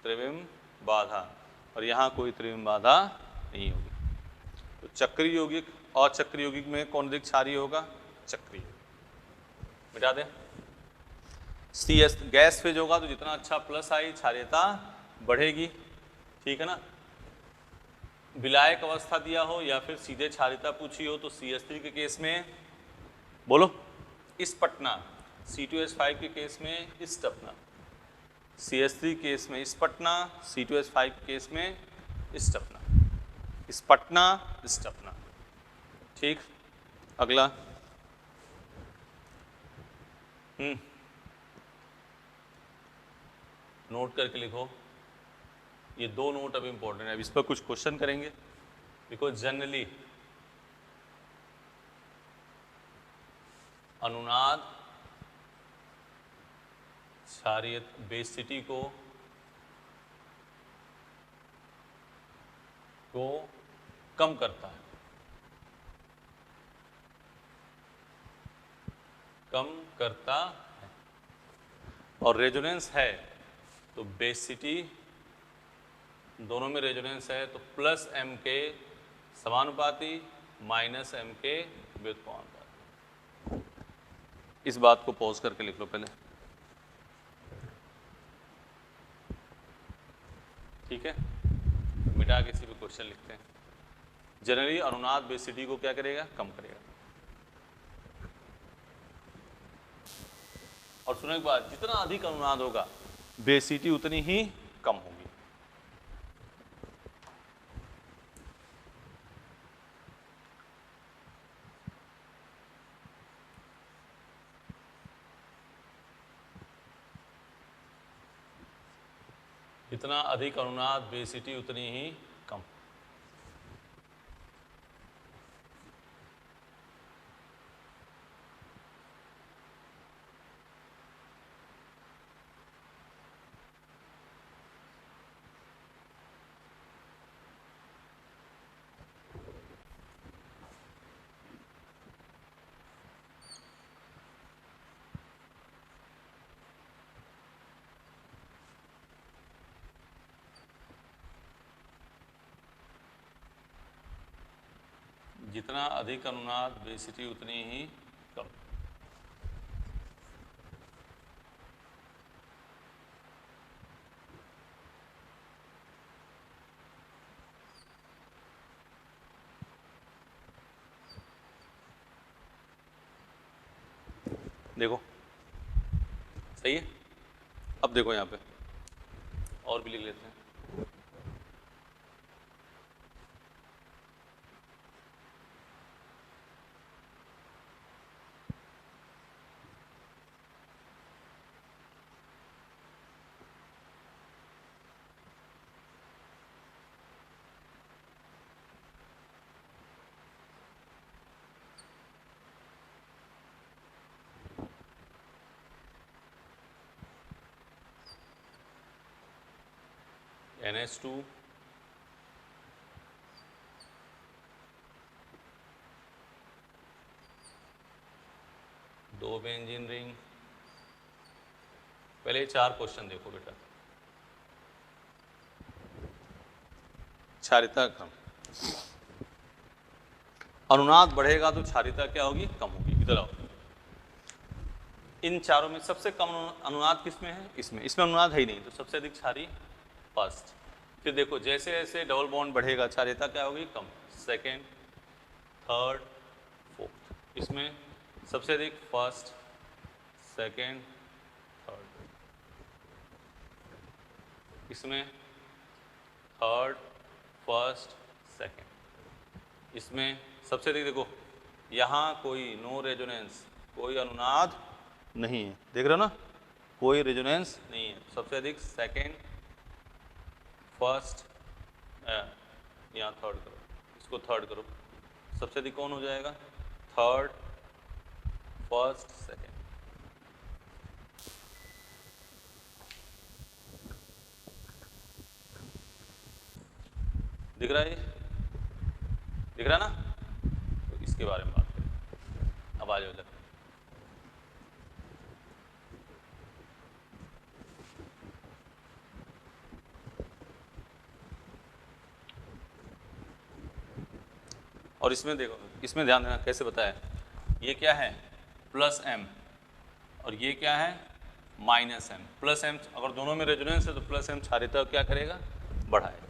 त्रिविम बाधा, और यहां कोई त्रिविम बाधा नहीं होगी। तो चक्रीय यौगिक और चक्रीय यौगिक में कौन अधिक क्षारीय होगा, चक्रीय। मिटा दे, CS गैस फेज होगा तो जितना अच्छा प्लस आई क्षारीयता बढ़ेगी, ठीक है ना। विलायक अवस्था दिया हो या फिर सीधे क्षारीयता पूछी हो तो CH3 के केस में बोलो इस पटना, C2H5 के केस में इस टपना, CH3 केस में इस पटना, C2H5 केस में इस टपना, इस पटना इस टपना, ठीक। अगला नोट करके लिखो, ये दो नोट अब इंपॉर्टेंट है, अब इस पर कुछ क्वेश्चन करेंगे। बिकॉज जनरली अनुनाद क्षारीय बेसिटी को कम करता है, कम करता है, और रेजोनेंस है तो बेसिटी, दोनों में रेजोनेंस है तो प्लस m के समानुपाती माइनस m के व्युत्क्रमानुपाती। इस बात को पॉज करके लिख लो पहले, ठीक है। मिटा के इसी पे क्वेश्चन लिखते हैं। जनरली अनुनाद बेसिटी को क्या करेगा, कम करेगा। और सुनो एक बात, जितना अधिक अनुनाद होगा बेसिटी उतनी ही कम होगी। जितना अधिक अनुनाद बेसिटी उतनी ही कम। जितना अधिक अनुनाद बेसिटी उतनी ही कम। देखो सही है। अब देखो यहाँ पे और भी लिख लेते हैं। NH2 दो बेंजीन रिंग। पहले 4 क्वेश्चन देखो बेटा। क्षारीयता क्रम, अनुनाद बढ़ेगा तो क्षारीयता क्या होगी, कम होगी। इधर आओ, इन चारों में सबसे कम अनुनाद किसमें है, इसमें। इसमें अनुनाद है ही नहीं, तो सबसे अधिक क्षारीय फर्स्ट। फिर देखो जैसे जैसे डबल बॉन्ड बढ़ेगा क्षारीयता क्या होगी, कम। Second, third, fourth. इसमें सबसे अधिक फर्स्ट, सेकेंड, थर्ड। इसमें थर्ड, फर्स्ट, सेकेंड। इसमें सबसे अधिक देखो यहाँ कोई नो रेजोनेंस, कोई अनुनाद नहीं है, देख रहे हो ना, कोई रेजोनेंस नहीं है। सबसे अधिक सेकेंड, फर्स्ट, यहाँ थर्ड करो, इसको थर्ड करो। सबसे अधिक कौन हो जाएगा, थर्ड, फर्स्ट, सेकेंड। दिख रहा है ये, दिख रहा है ना। तो इसके बारे में बात करें। अब आ जाओ इधर। और इसमें देखो, इसमें ध्यान देना कैसे बताया। ये क्या है, प्लस एम, और ये क्या है, माइनस एम। प्लस एम अगर दोनों में रेजोनेंस है तो प्लस एम क्षारीयता क्या करेगा, बढ़ाएगा।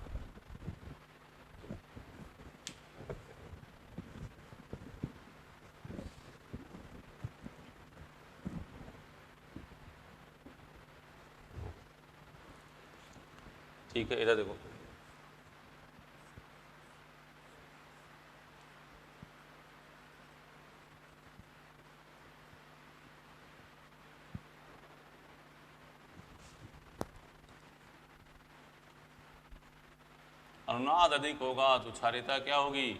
ठीक है, इधर देखो, अनुनाद अधिक होगा तो क्षारीयता क्या होगी,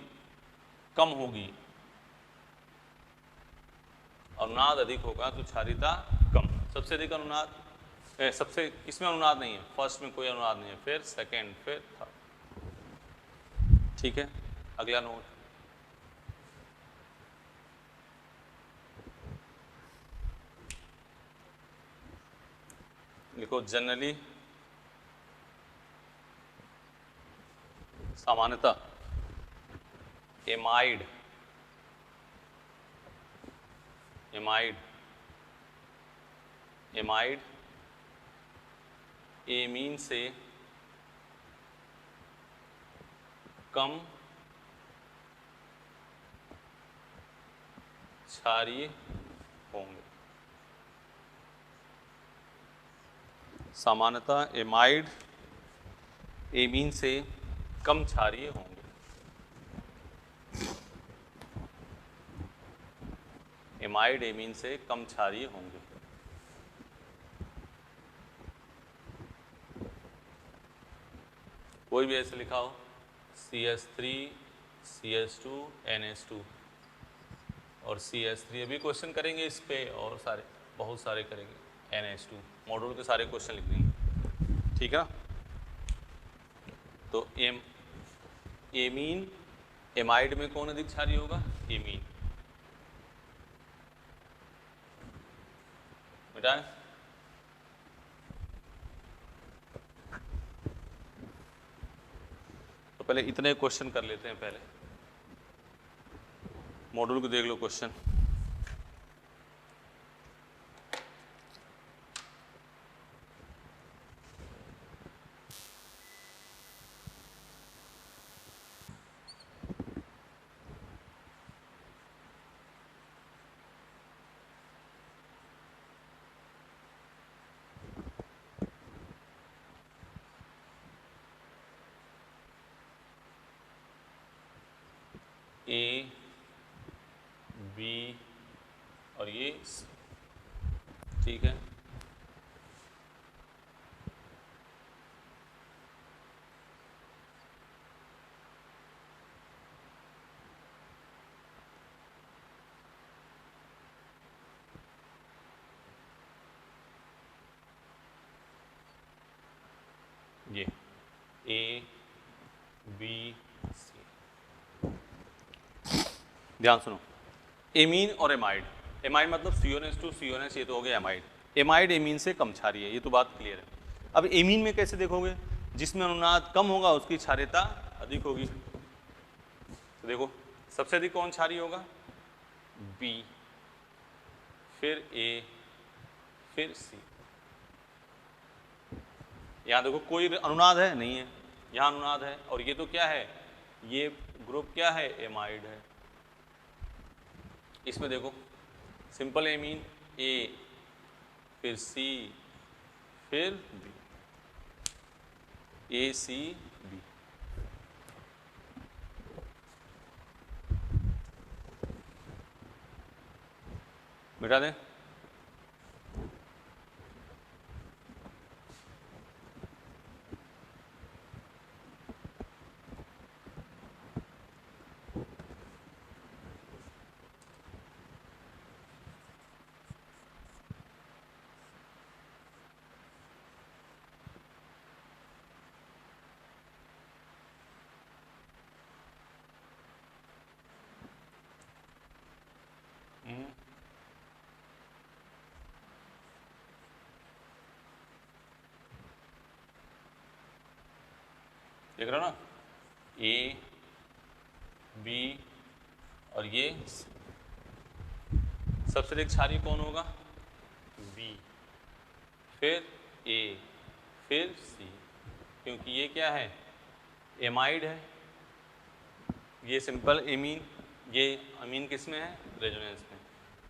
कम होगी। अनुनाद अधिक होगा तो क्षारीयता कम। सबसे अधिक अनुनाद, सबसे किसमें अनुनाद नहीं है, फर्स्ट में कोई अनुनाद नहीं है, फिर सेकेंड, फिर थर्ड। ठीक है, अगला नोट। लिखो जनरली, सामान्यतः एमाइड, एमाइड, एमाइड एमीन से कम क्षारीय होंगे। सामान्यतः एमाइड एमीन से कम क्षारीय होंगे। एमाइड एमीन से कम क्षारीय होंगे। कोई भी ऐसे लिखा हो CH3 CH2 NH2 और CH3, अभी क्वेश्चन करेंगे इस पे और सारे बहुत सारे करेंगे। NH2 मॉड्यूल के सारे क्वेश्चन लिख देंगे, ठीक है। तो एमीन एमाइड में कौन अधिक क्षारीय होगा? एमीन। बेटा तो पहले इतने क्वेश्चन कर लेते हैं, पहले मॉड्यूल को देख लो क्वेश्चन। A B और ये C, ठीक है। ये A B C, ध्यान सुनो। एमीन और एमाइड, एमाइड मतलब CONH2 CONH, ये तो हो गया एमाइड। एमाइड एमीन से कम क्षारीय है, ये तो बात क्लियर है। अब एमीन में कैसे देखोगे? जिसमें अनुनाद कम होगा उसकी क्षारीयता अधिक होगी। तो देखो सबसे अधिक कौन क्षारीय होगा? B, फिर A, फिर C। यहाँ देखो कोई अनुनाद है नहीं है, यहाँ अनुनाद है। और ये तो क्या है? ये ग्रुप क्या है? एमाइड है। इसमें देखो सिंपल एमीन A, फिर C, फिर B, ACB। मिटा दें। देख रहे हो ना, A B और ये सबसे अधिक क्षारीय कौन होगा? B, फिर A, फिर C, क्योंकि ये क्या है? एमाइड है। ये सिंपल एमीन, ये अमीन किस में है? रेजोनेंस में।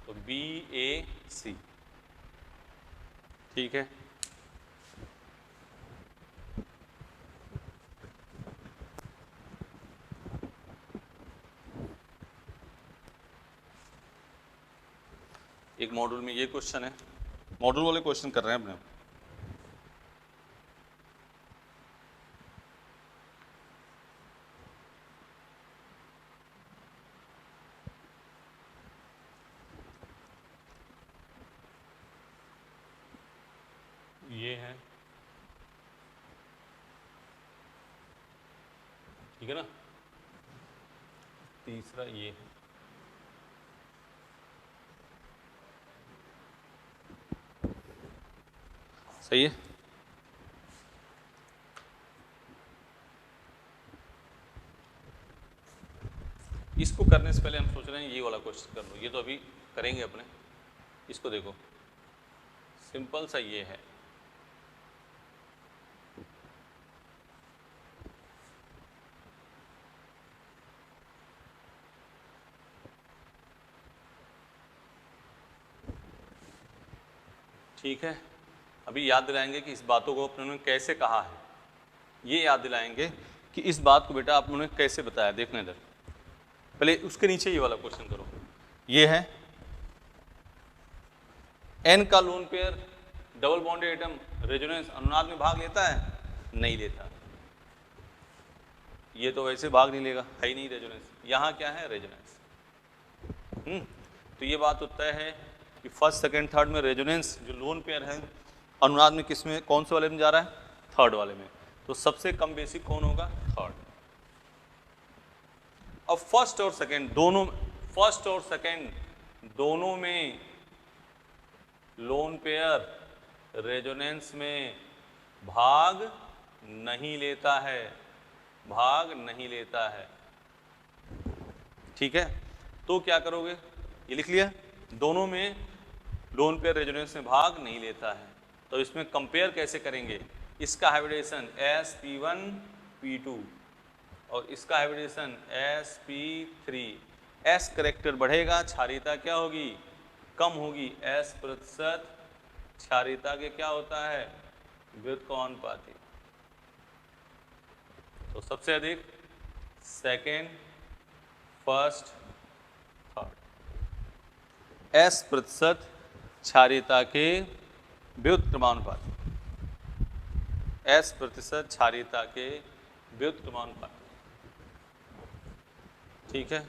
तो BAC, ठीक है। एक मॉड्यूल में ये क्वेश्चन है, मॉड्यूल वाले क्वेश्चन कर रहे हैं अपने। ये है, ठीक है ना। तीसरा ये है, सही है। इसको करने से पहले हम सोच रहे हैं ये वाला क्वेश्चन कर लो, ये तो अभी करेंगे अपने। इसको देखो सिंपल सा ये है, ठीक है, अभी याद दिलाएंगे कि इस बातों को अपने उन्होंने कैसे कहा है, ये याद दिलाएंगे कि इस बात को बेटा आप लोगों ने कैसे बताया। देखना इधर, पहले उसके नीचे ये वाला क्वेश्चन करो। ये है एन का lone pair double bonded atom resonance अनुनाद में भाग लेता है? नहीं लेता। ये तो वैसे भाग नहीं लेगा, है ही नहीं रेजोनेंस। यहाँ क्या है? रेजोनेंस। तो ये बात तो तय है कि फर्स्ट सेकंड थर्ड में रेजोनेंस जो लोन पेयर है अनुनाद में किस में, कौन से वाले में जा रहा है? थर्ड वाले में। तो सबसे कम बेसिक कौन होगा? थर्ड। अब फर्स्ट और सेकंड दोनों में लोन पेयर रेजोनेंस में भाग नहीं लेता है, ठीक है। तो क्या करोगे? ये लिख लिया, दोनों में लोन पेयर रेजोनेंस में भाग नहीं लेता है। तो इसमें कंपेयर कैसे करेंगे? इसका हाइब्रिडेशन sp1p2 और इसका हाइब्रिडेशन sp3। s करेक्टर बढ़ेगा, क्षारीयता क्या होगी? कम होगी। s प्रतिशत क्षारीयता के क्या होता है? व्युत्क्रमानुपाती। तो सबसे अधिक सेकेंड, फर्स्ट, थर्ड। s प्रतिशत क्षारीयता के व्युत्क्रमानुपाती, s प्रतिशत क्षारीयता के व्युत्क्रमानुपाती, ठीक है।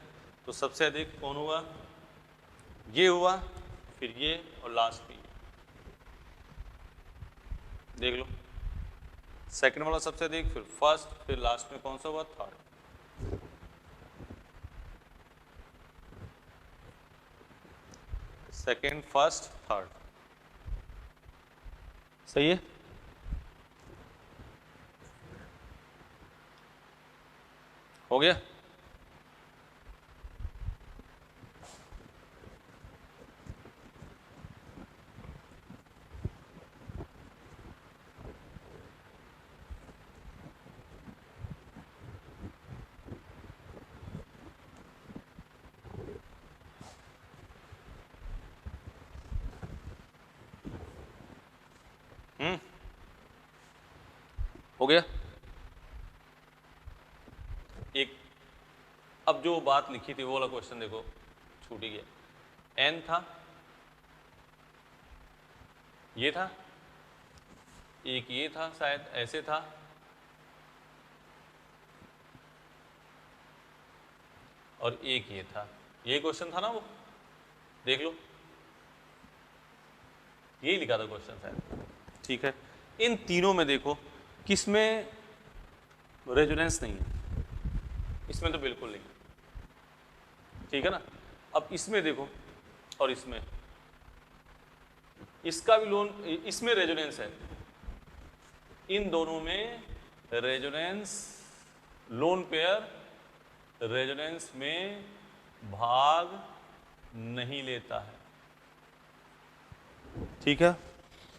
तो सबसे अधिक कौन हुआ? ये हुआ, फिर ये और लास्ट में ये। देख लो, सेकंड वाला सबसे अधिक, फिर फर्स्ट, फिर लास्ट में कौन सा हुआ? थर्ड। सेकंड, फर्स्ट, थर्ड, सही है। हो गया? हो गया। एक अब जो बात लिखी थी वो वाला क्वेश्चन देखो, छूट ही गया। n था, ये था, एक ये था, शायद ऐसे था, और एक ये था। ये क्वेश्चन था ना वो, देख लो, यही लिखा था क्वेश्चन शायद, ठीक है। इन तीनों में देखो किसमें रेजोनेंस नहीं है? इसमें तो बिल्कुल नहीं, ठीक है ना। अब इसमें देखो और इसमें, इसका भी लोन, इसमें रेजोनेंस है। इन दोनों में रेजोनेंस, लोन पेयर रेजोनेंस में भाग नहीं लेता है, ठीक है।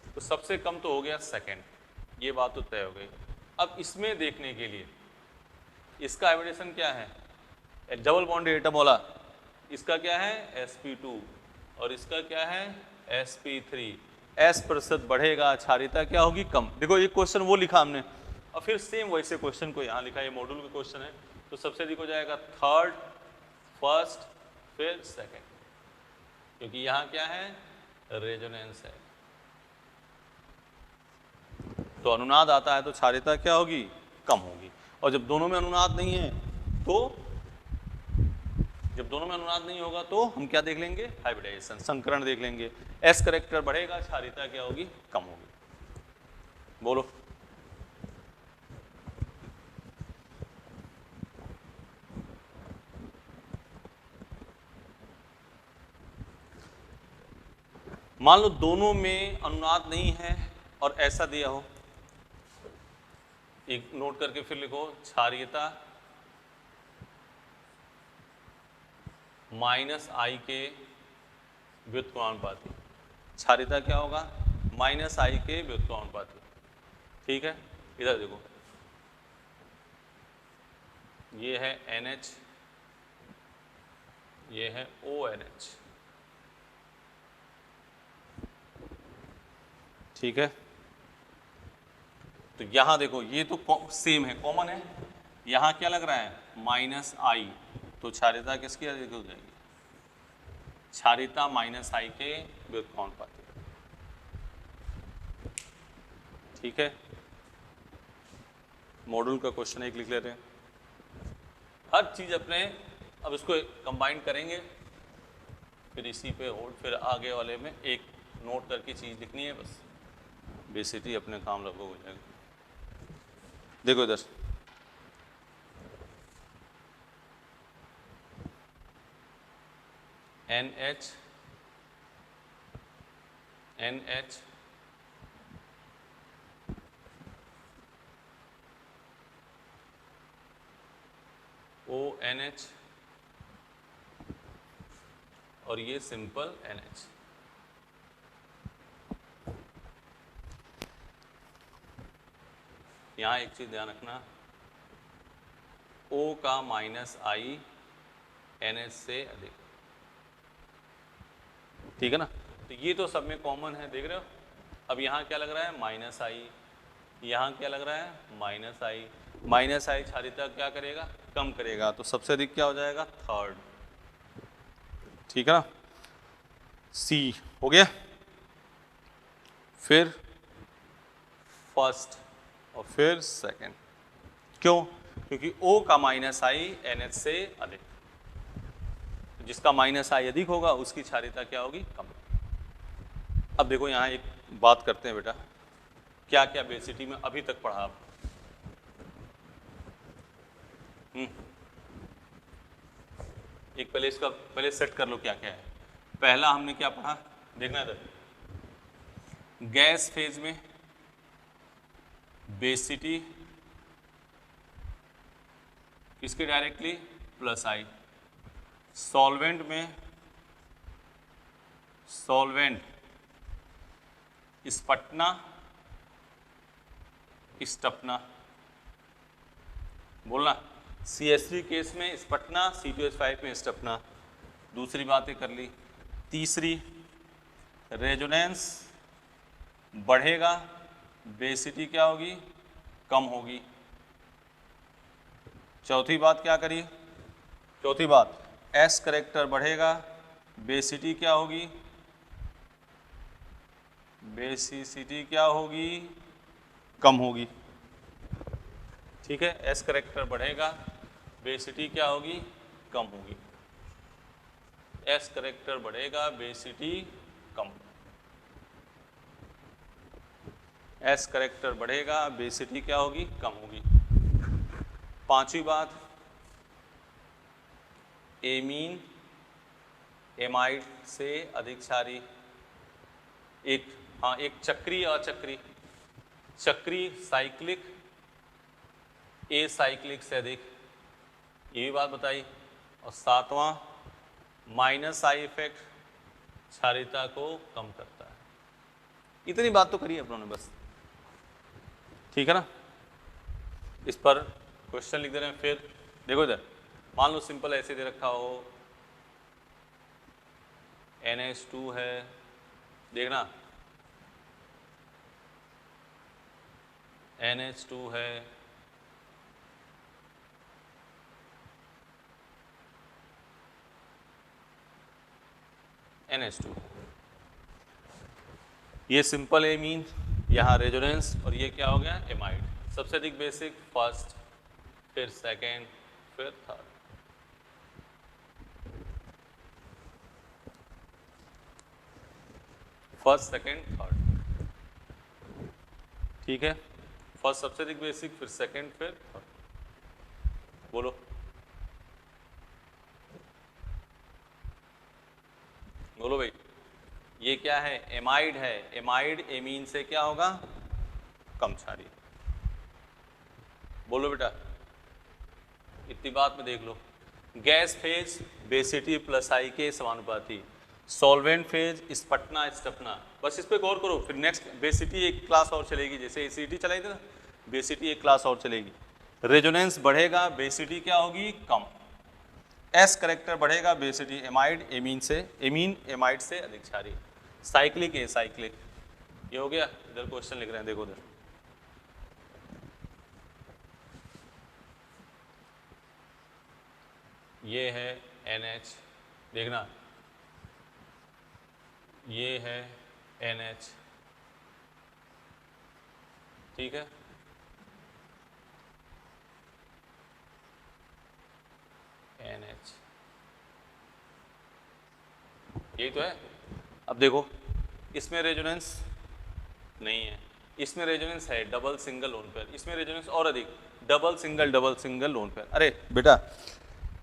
तो सबसे कम तो हो गया सेकंड, ये बात तो तय हो गई। अब इसमें देखने के लिए इसका हाइब्रिडेशन क्या है? डबल बॉन्डेड एटम वाला, इसका क्या है? sp2 और इसका क्या है? sp3। s प्रतिशत बढ़ेगा, क्षारीयता क्या होगी? कम। देखो ये क्वेश्चन वो लिखा हमने, और फिर सेम वैसे क्वेश्चन को यहाँ लिखा, ये मॉड्यूल का क्वेश्चन है। तो सबसे अधिक हो जाएगा थर्ड, फर्स्ट, फिर सेकंड, क्योंकि यहाँ क्या है? रेजोनेंस है। तो अनुनाद आता है तो क्षारीयता क्या होगी? कम होगी। और जब दोनों में अनुनाद नहीं है तो, जब दोनों में अनुनाद नहीं होगा तो हम क्या देख लेंगे? हाइब्रिडाइजेशन, संकरण देख लेंगे। s करेक्टर बढ़ेगा, क्षारीयता क्या होगी? कम होगी। बोलो। मान लो दोनों में अनुनाद नहीं है और ऐसा दिया हो, एक नोट करके फिर लिखो, क्षारीयता -i के व्युत्क्रमानुपाती। क्षारीयता क्या होगा? -i के व्युत्क्रमानुपाती, ठीक है। इधर देखो, ये है NH, ये है ONH। ठीक है, तो यहां देखो ये तो सेम है, कॉमन है, यहां क्या लग रहा है -i, तो क्षारीयता किसकी अधिक हो जाएगी, क्षारीयता -i के व्युत्क्रमानुपाती। ठीक है, मॉड्यूल का क्वेश्चन एक लिख लेते हैं, हर चीज अपने, अब इसको कंबाइन करेंगे, फिर इसी पे होल्ड, फिर आगे वाले में एक नोट करके चीज लिखनी है, बस बेसिकली अपने काम लगभग हो जाएगा। देखो इधर NH ONH और ये सिंपल NH। यहाँ एक चीज ध्यान रखना, O का -i NH से अधिक, ठीक है ना, तो ये तो सब में कॉमन है, देख रहे हो। अब यहाँ क्या लग रहा है -i, यहाँ क्या लग रहा है -i क्षारीयता क्या करेगा, कम करेगा, तो सबसे अधिक क्या हो जाएगा, थर्ड, ठीक है ना, C हो गया। फिर फर्स्ट और फिर सेकंड, क्यों, क्योंकि O का -i NH से अधिक, जिसका -i अधिक होगा उसकी क्षारीयता क्या होगी, कम। अब देखो यहाँ एक बात करते हैं बेटा, क्या क्या बेसिटी में अभी तक पढ़ा आप, एक पहले इसका पहले सेट कर लो क्या क्या है। पहला हमने क्या पढ़ा, देखना इधर, गैस फेज में बेसिटी किसके डायरेक्टली, +i, सॉल्वेंट में सॉल्वेंट स्पटना स्टपना, बोलना, CH3 केस में स्पटना, C2H5 में स्टपना, दूसरी बातें कर ली। तीसरी, रेजोनेंस बढ़ेगा, बेसिटी क्या होगी, कम होगी। चौथी बात क्या करी, चौथी बात, S करेक्टर बढ़ेगा, बेसिटी क्या होगी, बेसिसिटी क्या होगी, कम होगी। ठीक है, S करेक्टर बढ़ेगा, बेसिटी क्या होगी, कम होगी। S करेक्टर बढ़ेगा, बेसिटी कम, S करेक्टर बढ़ेगा, बेसिटी क्या होगी, कम होगी। पांचवी बात, एमीन एमाइड से अधिक क्षारीय, एक चक्रीय अचक्रीय, चक्रीय साइक्लिक ए साइक्लिक से अधिक, ये भी बात बताई। और सातवां, -i इफेक्ट क्षारीयता को कम करता है। इतनी बात तो करी अपनों ने बस, ठीक है ना। इस पर क्वेश्चन लिख दे रहे हैं। फिर देखो इधर, मान लो सिंपल ऐसे दे रखा हो, NH2 है, देखना NH2 है, NH2, ये सिंपल एमीन, यहाँ रेजोनेंस, और ये क्या हो गया, एमाइड। सबसे अधिक बेसिक फर्स्ट, फिर सेकेंड, फिर थर्ड। फर्स्ट सेकेंड थर्ड, ठीक है। फर्स्ट सबसे अधिक बेसिक, फिर सेकेंड, फिर थर्ड। बोलो, बोलो भाई, ये क्या है, एमाइड है। एमाइड एमीन से क्या होगा, कम क्षारीय। बोलो बेटा, इतनी बात में देख लो। गैस फेज बेसिटी +i के समानुपाती, सॉल्वेंट फेज स्पटना स्टपना, बस इस पे गौर करो। फिर नेक्स्ट बेसिटी एक क्लास और चलेगी, जैसे एसिडिटी चलाई थी ना, बेसिटी एक क्लास और चलेगी। रेजोनेंस बढ़ेगा, बेसिटी क्या होगी, कम। S करेक्टर बढ़ेगा, बेसिटी एमाइड एमीन से, एमीन एमाइड से अधिक क्षारीय। साइक्लिक ए साइक्लिक, ये हो गया। इधर क्वेश्चन लिख रहे हैं, देखो इधर, ये है NH, देखना ये है NH, ठीक है, NH, यही तो है। अब देखो इसमें रेजोनेंस नहीं है, इसमें रेजोनेंस है डबल सिंगल लोन पेयर, इसमें रेजोनेंस और अधिक डबल सिंगल लोन पेयर। अरे बेटा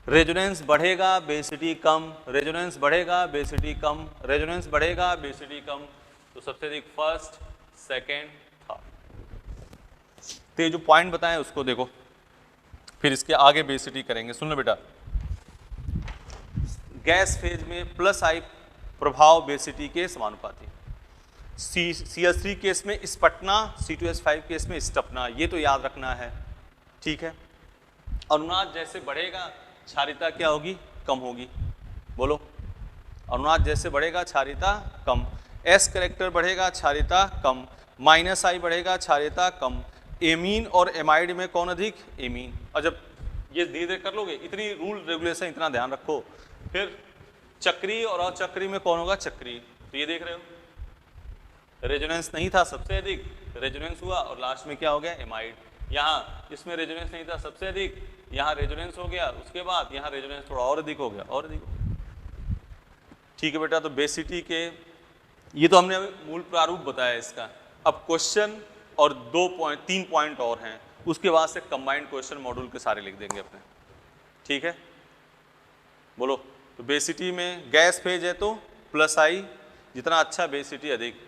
रेजोनेंस बढ़ेगा बेसिटी कम, रेजोनेंस बढ़ेगा बेसिटी कम, रेजोनेंस बढ़ेगा बेसिटी कम, तो सबसे अधिक फर्स्ट सेकेंड थर्ड। तो ये जो पॉइंट बताएं उसको देखो, फिर इसके आगे बेसिटी करेंगे। सुन लो बेटा, गैस फेज में प्लस आई प्रभाव बेसिटी के समानुपाती, CS3 केस में स्पटना, C2H5 केस में स्टपना, ये तो याद रखना है, ठीक है। अनुनाद जैसे बढ़ेगा क्षारीयता क्या होगी, कम होगी, बोलो। अनुनाद जैसे बढ़ेगा क्षारीयता कम, S कैरेक्टर बढ़ेगा क्षारीयता कम, -I बढ़ेगा क्षारीयता कम। एमीन और एमाइड में कौन अधिक, एमीन। और जब ये धीरे धीरे कर लोगे, इतनी रूल रेगुलेशन इतना ध्यान रखो, फिर चक्री और अचक्री में कौन होगा, चक्री। तो ये देख रहे हो रेजोनेंस नहीं था सबसे अधिक, रेजोनेंस हुआ और लास्ट में क्या हो गया, एमाइड। यहाँ इसमें रेजोनेंस नहीं था सबसे अधिक, यहाँ रेजोनेंस हो गया, उसके बाद यहाँ रेजोनेंस थोड़ा और अधिक हो गया, और अधिक, ठीक है बेटा। तो बेसिटी के ये तो हमने मूल प्रारूप बताया इसका। अब क्वेश्चन और 3 पॉइंट और हैं, उसके बाद से कंबाइंड क्वेश्चन मॉड्यूल के सारे लिख देंगे अपने, ठीक है। बोलो, तो बेसिटी में गैस फेज है तो प्लस आई, जितना अच्छा बेसिटी अधिक।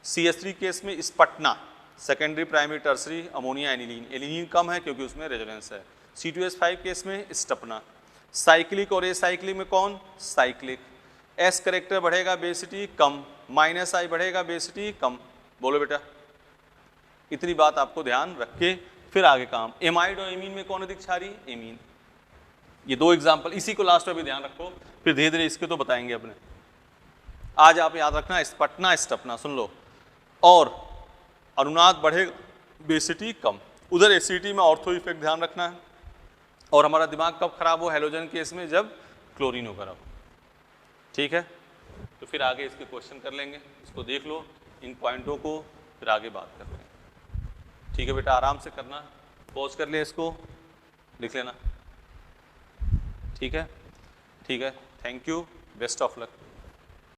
CS3 केस में स्पटना, secondary primary tertiary ammonia aniline, aniline कम है क्योंकि उसमें रेजोनेंस है। C2H5 केस में स्टपना। साइक्लिक और एसाइक्लिक में कौन, साइक्लिक। S करेक्टर बढ़ेगा बेसिटी कम, -I बढ़ेगा बेसिटी कम। बोलो बेटा, इतनी बात आपको ध्यान रख के फिर आगे काम। एमाइड और एमीन में कौन अधिक क्षारी, एमीन। ये 2 एग्जाम्पल, इसी को लास्ट में भी ध्यान रखो, फिर धीरे धीरे इसके तो बताएंगे अपने। आज आप याद रखना स्पटना स्टपना, सुन लो। और अनुनाद बढ़ेगा बेसिटी कम, उधर एसिडिटी में ऑर्थो इफेक्ट ध्यान रखना है। और हमारा दिमाग कब खराब हो, हैलोजन केस में, जब क्लोरीन हो खराब, ठीक है। तो फिर आगे इसके क्वेश्चन कर लेंगे, इसको देख लो इन पॉइंटों को, फिर आगे बात करते हैं, ठीक है बेटा। आराम से करना, पॉज कर ले, इसको लिख लेना, ठीक है, ठीक है। Thank you, best of luck.